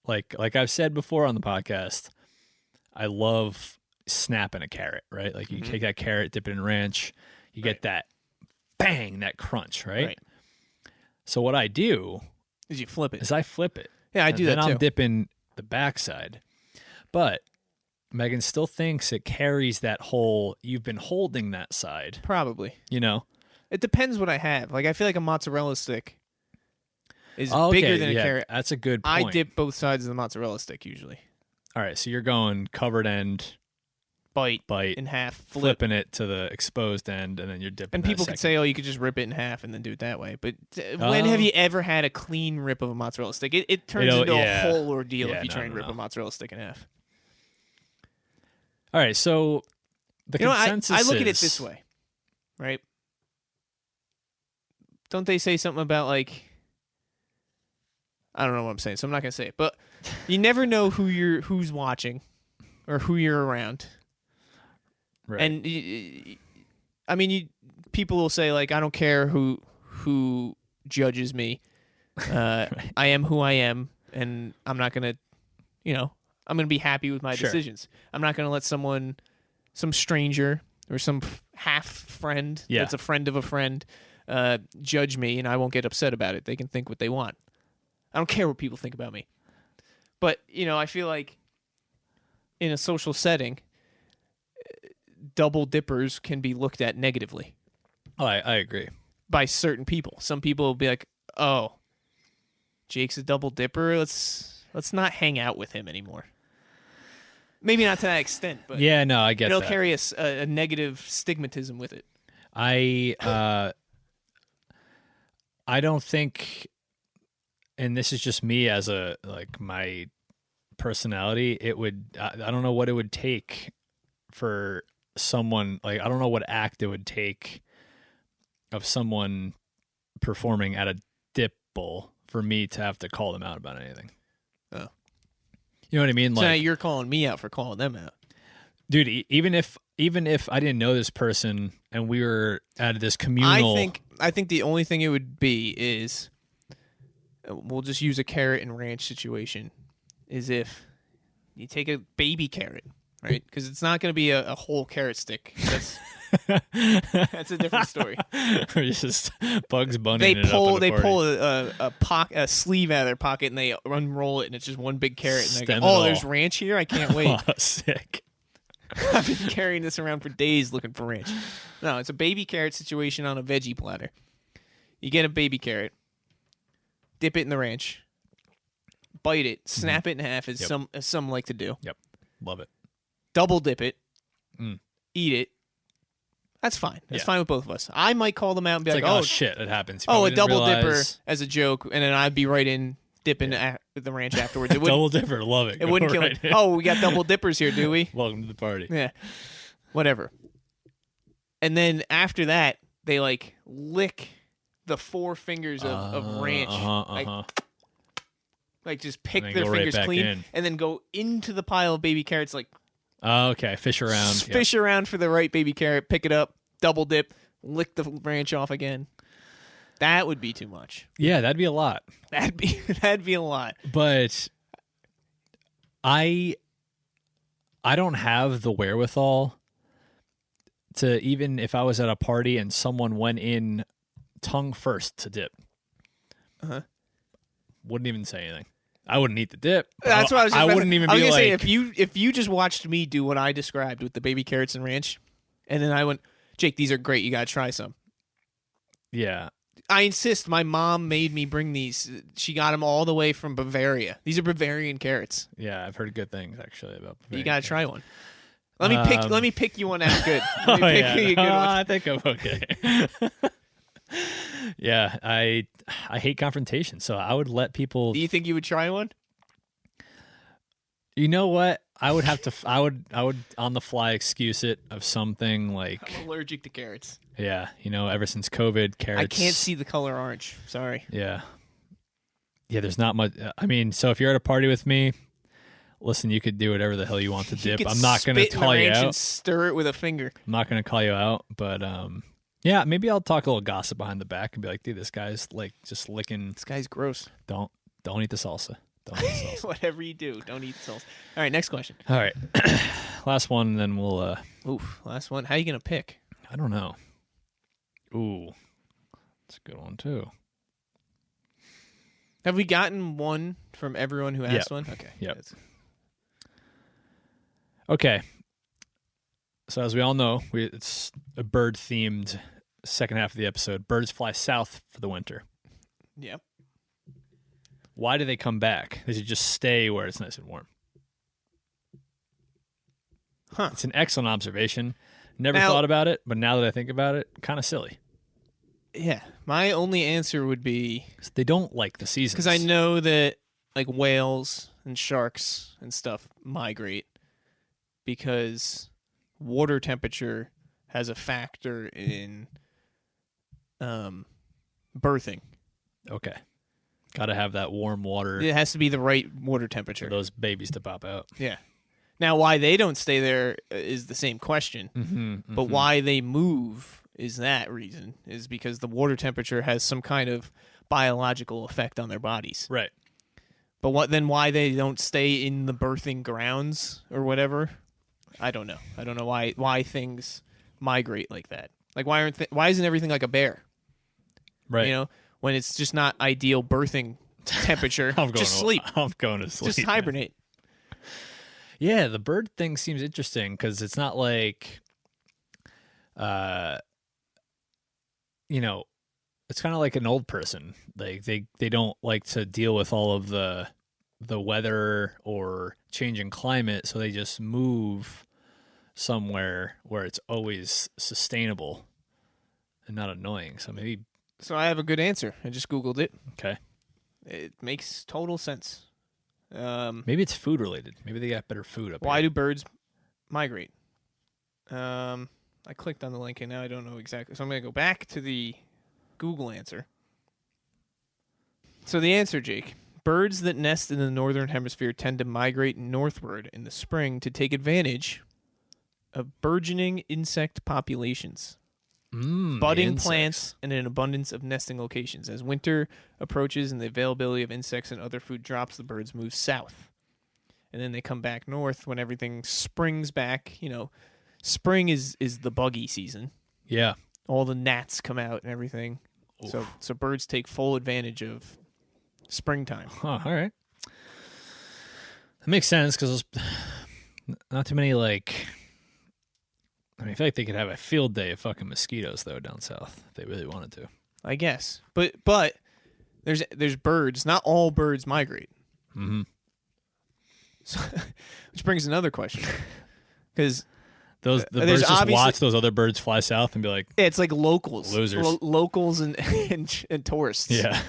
like I've said before on the podcast, I love snapping a carrot, right? Like you take that carrot, dip it in ranch, you get that bang, that crunch, right? So what I do Is you flip it. is I flip it. Yeah, I and do then that too. I'm dipping the backside. But Megan still thinks it carries that whole, you've been holding that side, Probably. you know? It depends what I have. Like, I feel like a mozzarella stick is Okay, bigger than a carrot. That's a good point. I dip both sides of the mozzarella stick usually. All right, so you're going covered end, Bite bite, in half, flip. flipping it to the exposed end, and then you're dipping. And that people could second. say, oh, you could just rip it in half and then do it that way. But when have you ever had a clean rip of a mozzarella stick? It turns into a whole ordeal if you try and rip a mozzarella stick in half. All right, so the consensus I look at it is- this way, right? don't they say something about like, I don't know what I'm saying, so I'm not gonna say it. But you never know who's watching, or who you're around. Right. And I mean, people will say like, I don't care who judges me. I am who I am, and I'm not gonna, I'm gonna be happy with my Sure. decisions. I'm not gonna let some stranger or some half friend that's a friend of a friend judge me, and I won't get upset about it. They can think what they want. I don't care what people think about me. But I feel like in a social setting, double dippers can be looked at negatively. Oh, I agree. By certain people. Some people will be like, "Oh, Jake's a double dipper. Let's not hang out with him anymore." Maybe not to that extent, but yeah, no, I get it'll that. carry a negative stigmatism with it. I don't think, and this is just me as my personality. I don't know what it would take for someone, like, I don't know what act it would take of someone performing at a dip bowl for me to have to call them out about anything. Oh. You know what I mean? So Like, now you're calling me out for calling them out. dude, even if I didn't know this person and we were at this communal, I think the only thing it would be is, we'll just use a carrot and ranch situation, is if you take a baby carrot, right? Because it's not going to be a whole carrot stick. That's a different story. or just Bugs Bunny. They pull a sleeve out of their pocket and they unroll it, and it's just one big carrot. And they go, Stem it "Oh, all." there's ranch here! I can't wait." Oh, sick. I've been carrying this around for days looking for ranch. No, it's a baby carrot situation on a veggie platter. You get a baby carrot, dip it in the ranch, bite it, snap it in half, as some like to do. Yep, love it. Double dip it, Mm. eat it. That's fine. That's Yeah. fine with both of us. I might call them out and be It's like, oh shit, it happens. You oh, probably a didn't double dipper realize. as a joke, and then I'd be right in dipping with the ranch afterwards. It wouldn't, Double dipper, love it. it wouldn't kill it. Oh, we got double dippers here, do we? Welcome to the party. Yeah. Whatever. And then after that, they like lick the 4 fingers of ranch. Like just pick And then their go right fingers back clean in. and then go into the pile of baby carrots, like Oh, okay, fish around. fish around for the right baby carrot, pick it up, double dip, lick the ranch off again. That would be too much. Yeah, that'd be a lot. That'd be a lot. But I don't have the wherewithal to, even if I was at a party and someone went in tongue first to dip. Uh-huh. Wouldn't even say anything. I wouldn't eat the dip. That's what I was. I wouldn't even I was be gonna like, say, if you just watched me do what I described with the baby carrots and ranch, and then I went, Jake, these are great. You gotta try some. yeah. I insist. My mom made me bring these. She got them all the way from Bavaria. These are Bavarian carrots. Yeah, I've heard good things actually about. You gotta try one. Let me pick you one out good. Let me Oh, pick yeah. you a good one. I think I'm okay. Yeah, I hate confrontation, so I would let people. Do you think you would try one? You know what? I would have to. I would on the fly excuse it of something like. I'm allergic to carrots. Yeah, ever since COVID, carrots. I can't see the color orange. Sorry. Yeah. Yeah, there's not much. I mean, so if you're at a party with me, listen, you could do whatever the hell you want to You dip. could I'm not going to spit in the call you ranch out. and stir it with a finger. I'm not going to call you out, but yeah, maybe I'll talk a little gossip behind the back and be like, dude, this guy's like just licking. This guy's gross. Don't eat the salsa. Don't eat the salsa. Whatever you do, don't eat sauce. All right, next question. All right, last one, and then we'll. Oof, last one. How you gonna pick? I don't know. Ooh, that's a good one too. Have we gotten one from everyone who asked one? Okay. Yep. That's- Okay. So as we all know, it's a bird-themed second half of the episode. Birds fly south for the winter. Yep. Why do they come back? They should just stay where it's nice and warm. Huh. It's an excellent observation. Never Now- thought about it, but now that I think about it, kind of silly. Yeah. My only answer would be, 'Cause they don't like the seasons. because I know that like whales and sharks and stuff migrate because water temperature has a factor in birthing. Okay. Got to have that warm water It has to be the right water for temperature. those babies to pop out. Yeah. Now, why they don't stay there is the same question, but why they move is that reason, is because the water temperature has some kind of biological effect on their bodies. Right. But why they don't stay in the birthing grounds or whatever, I don't know. I don't know why things migrate like that. Like why isn't everything like a bear? Right. You know, when it's just not ideal birthing temperature, just sleep. I'm going to sleep. Just hibernate. Yeah, the bird thing seems interesting because it's not like, it's kind of like an old person. Like they don't like to deal with all of the weather or changing climate, so they just move somewhere where it's always sustainable and not annoying. So maybe. So I have a good answer. I just Googled it. Okay. It makes total sense. Maybe it's food related. Maybe they got better food up Why here. do birds migrate? I clicked on the link and now I don't know exactly. So I'm going to go back to the Google answer. So the answer, Jake. Birds that nest in the northern hemisphere tend to migrate northward in the spring to take advantage of burgeoning insect populations, budding plants, and an abundance of nesting locations. As winter approaches and the availability of insects and other food drops, the birds move south. And then they come back north when everything springs back. You know, spring is the buggy season. Yeah. All the gnats come out and everything. Oof. So birds take full advantage of springtime. Huh, all right. That makes sense because not too many, like, I mean, I feel like they could have a field day of fucking mosquitoes, though, down south if they really wanted to. I guess. But there's birds. Not all birds migrate. Mm-hmm. So, which brings another question. Because The there's birds just obviously- watch those other birds fly south and be like, it's like locals. Losers. Locals and tourists. yeah.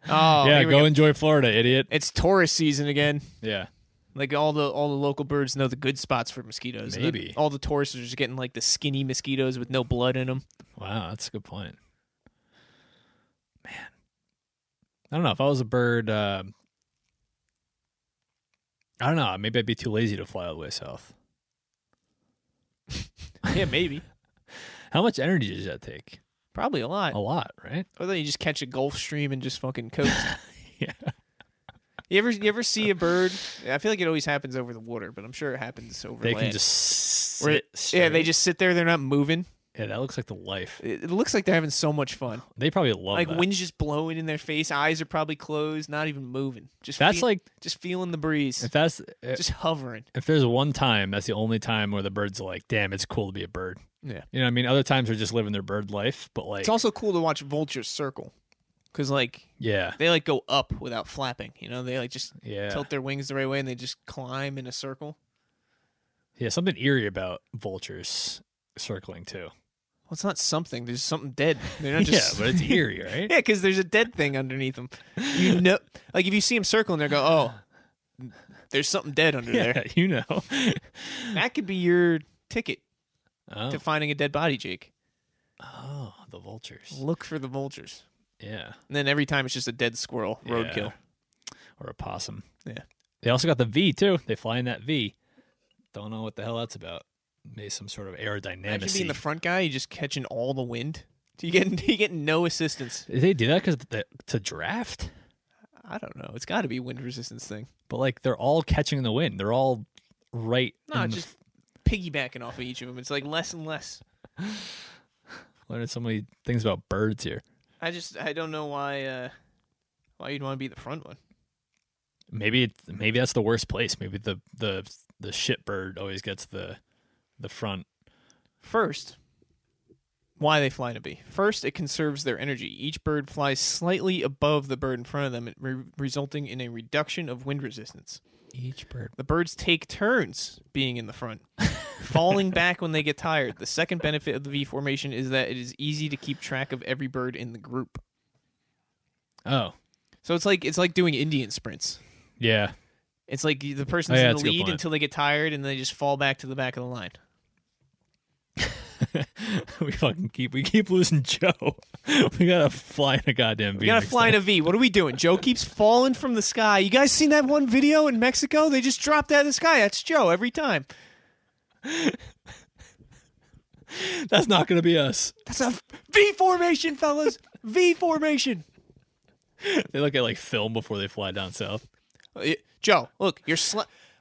Oh, Yeah, here we go enjoy Florida, idiot. It's tourist season again. Yeah. Like all the local birds know the good spots for mosquitoes. And then Maybe. all the tourists are just getting like the skinny mosquitoes with no blood in them. Wow, that's a good point. Man. I don't know. If I was a bird, I don't know. Maybe I'd be too lazy to fly all the way south. Yeah, maybe. How much energy does that take? Probably a lot. A lot, right? Or then you just catch a Gulf Stream and just fucking coast. Yeah. You ever see a bird? I feel like it always happens over the water, but I'm sure it happens over They land. can just Where sit yeah, they straight. just sit there. They're not moving. Yeah, that looks like the life. It looks like they're having so much fun. They probably love Like that. wind's just blowing in their face. Eyes are probably closed, not even moving. Just That's like just feeling the breeze. if that's Just hovering. if there's one time, that's the only time where the birds are like, "Damn, it's cool to be a bird." Yeah. You know what I mean? Other times they're just living their bird life, but like, It's also cool to watch vultures circle. Because, like, yeah, they, like, go up without flapping. You know, they, like, just yeah, tilt their wings the right way and they just climb in a circle. yeah. Something eerie about vultures circling too. Well, it's not something. There's something dead. They're not just... Yeah, but it's eerie, right? Yeah, because there's a dead thing underneath them. You know, like, if you see them circling, they go, oh, there's something dead under Yeah, there. you know. That could be your ticket Oh, to finding a dead body, Jake. oh, the vultures. Look for the vultures. Yeah, And then every time it's just a dead squirrel. Roadkill. or a possum. Yeah. They also got the V too. They fly in that V. Don't know what the hell that's about. Maybe some sort of Imagine aerodynamic. being the front guy, you just catching all the wind. You get no assistance. Did they do that because to draft? I don't know. It's got to be a wind resistance thing. But like they're all catching the wind. They're all right. No, in the just piggybacking off of each of them. It's like less and less. learning so many things about birds here. I don't know why you'd want to be the front one. Maybe that's the worst place. Maybe the shit bird always gets the front. First, why they fly in a bee. First, it conserves their energy. Each bird flies slightly above the bird in front of them, resulting in a reduction of wind resistance. Each bird. The birds take turns being in the front, falling back when they get tired. The second benefit of the V formation is that it is easy to keep track of every bird in the group. Oh, So it's like doing Indian sprints. yeah. It's like the person's Oh, yeah, in that's the a good lead point. until they get tired and they just fall back to the back of the line. we keep losing Joe. We gotta fly in a goddamn V. We gotta fly in a V. What are we doing? Joe keeps falling from the sky. You guys seen that one video in Mexico? They just dropped out of the sky. That's Joe every time. That's not gonna be us. That's a V formation, fellas. V formation. They look at like film before they fly down south. Joe, look,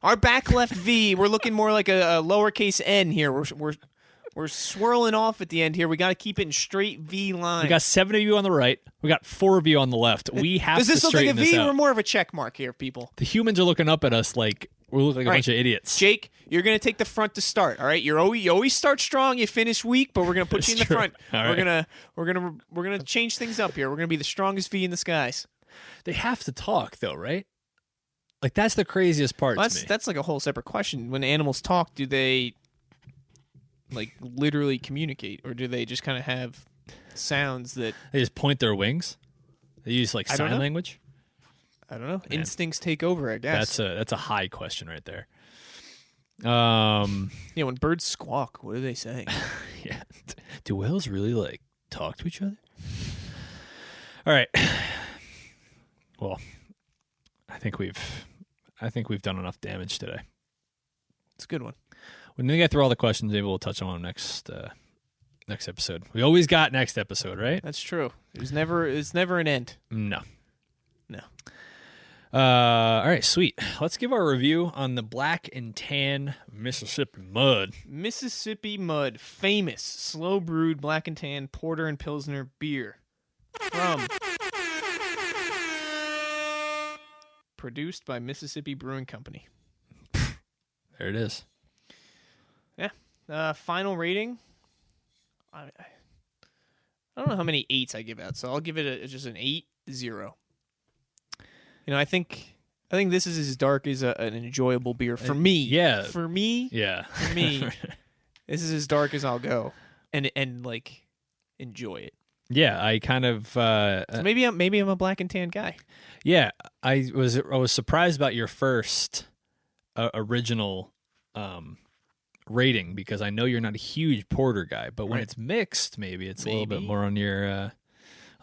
our back left V. We're looking more like a lowercase n here. We're swirling off at the end here. We got to keep it in straight V line. We got 7 of you on the right. We got 4 of you on the left. We have to Does this look like a straighten this V out. or more of a check mark here, people? The humans are looking up at us like we look like a All bunch of idiots. Jake, you're gonna take the front to start. All right, you always start strong. You finish weak, but we're gonna put you in the true. front. All We're gonna change things up here. We're gonna be the strongest V in the skies. They have to talk though, right? Like that's the craziest part Well, to me. that's like a whole separate question. When animals talk, do they like literally communicate, or do they just kind of have sounds that They just point their wings. They use like I don't sign know. language. I don't know? Instincts take over, I guess. That's a high question right there. Yeah, when birds squawk, what are they saying? Yeah. Do whales really like talk to each other? All right. Well, I think we've done enough damage today. It's a good one. When we get through all the questions, maybe we'll touch on them next episode. We always got next episode, right? That's true. It's never an end. No. No. All right, sweet. Let's give our review on the Black and Tan Mississippi Mud. Mississippi Mud, famous slow brewed black and tan porter and pilsner beer from produced by Mississippi Brewing Company. There it is. Yeah. Final rating. I don't know how many 8s I give out, so I'll give it just an 8-0. You know, I think this is as dark as an enjoyable beer for me. Yeah. For me. Yeah. For me. This is as dark as I'll go, and like enjoy it. Yeah, I kind of So maybe I'm a black and tan guy. yeah, I was surprised about your first original rating because I know you're not a huge porter guy, but when Right. it's mixed, maybe it's a little bit more on your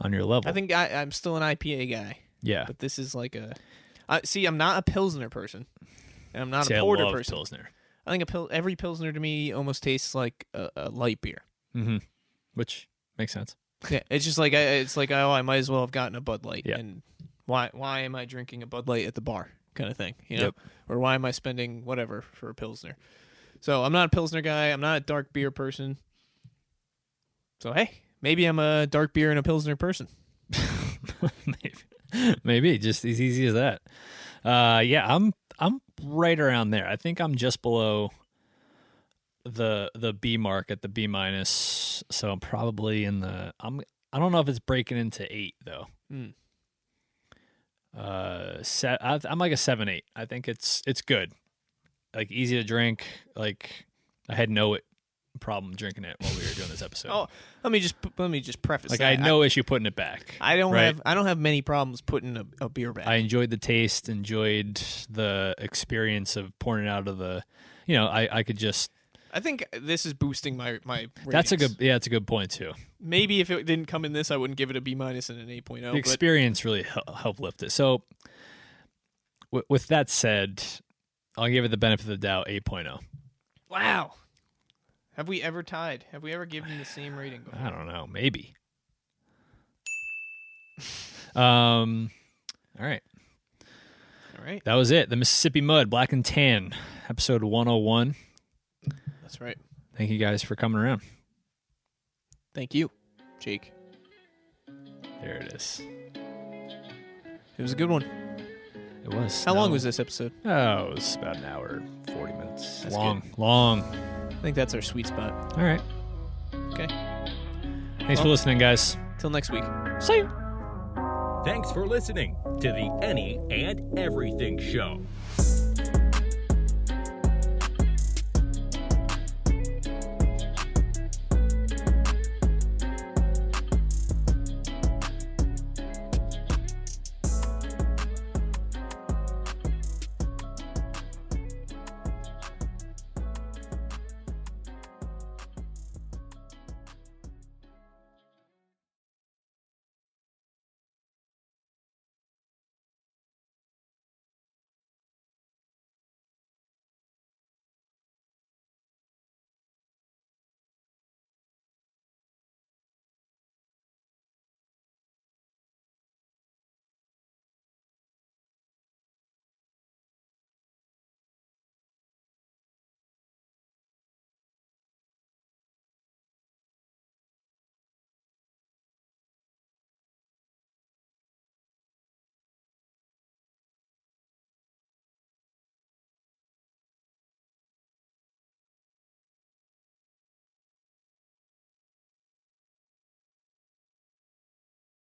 level. I think I'm still an IPA guy, yeah. but this is like see, I'm not a pilsner person, and I'm not See, a I porter love person. Pilsner. I think every pilsner to me almost tastes like a light beer. Mm-hmm. Which makes sense. Yeah, it's just like I might as well have gotten a Bud Light, Yeah. and why am I drinking a Bud Light at the bar, kind of thing, you know? Yep. Or why am I spending whatever for a pilsner? So I'm not a pilsner guy. I'm not a dark beer person. So hey, maybe I'm a dark beer and a pilsner person. Maybe just as easy as that. Yeah, I'm right around there. I think I'm just below the B mark at the B minus. So I'm probably in the I don't know if it's breaking into 8 though. Mm. I'm like a 7-8. I think it's good. Like easy to drink. Like I had no problem drinking it while we were doing this episode. Oh, let me just preface like that. I had no issue putting it back. I don't right? have many problems putting a beer back. I enjoyed the taste, enjoyed the experience of pouring it out of the, I could just. I think this is boosting my ratings. That's it's a good point too. Maybe if it didn't come in this, I wouldn't give it a B minus and an 8.0. The experience really helped lift it. So, with that said, I'll give it the benefit of the doubt, 8.0. Wow. Have we ever tied? Have we ever given the same rating before? I don't know, maybe. All right. All right. That was it. The Mississippi Mud, Black and Tan, episode 101. That's right. Thank you guys for coming around. Thank you, Jake. There it is. It was a good one. It was. How long was this episode? Oh, it was about an hour, 40 minutes. That's Long. I think that's our sweet spot. All right. Okay. Thanks for listening, guys. Till next week. See you. Thanks for listening to the Any and Everything Show.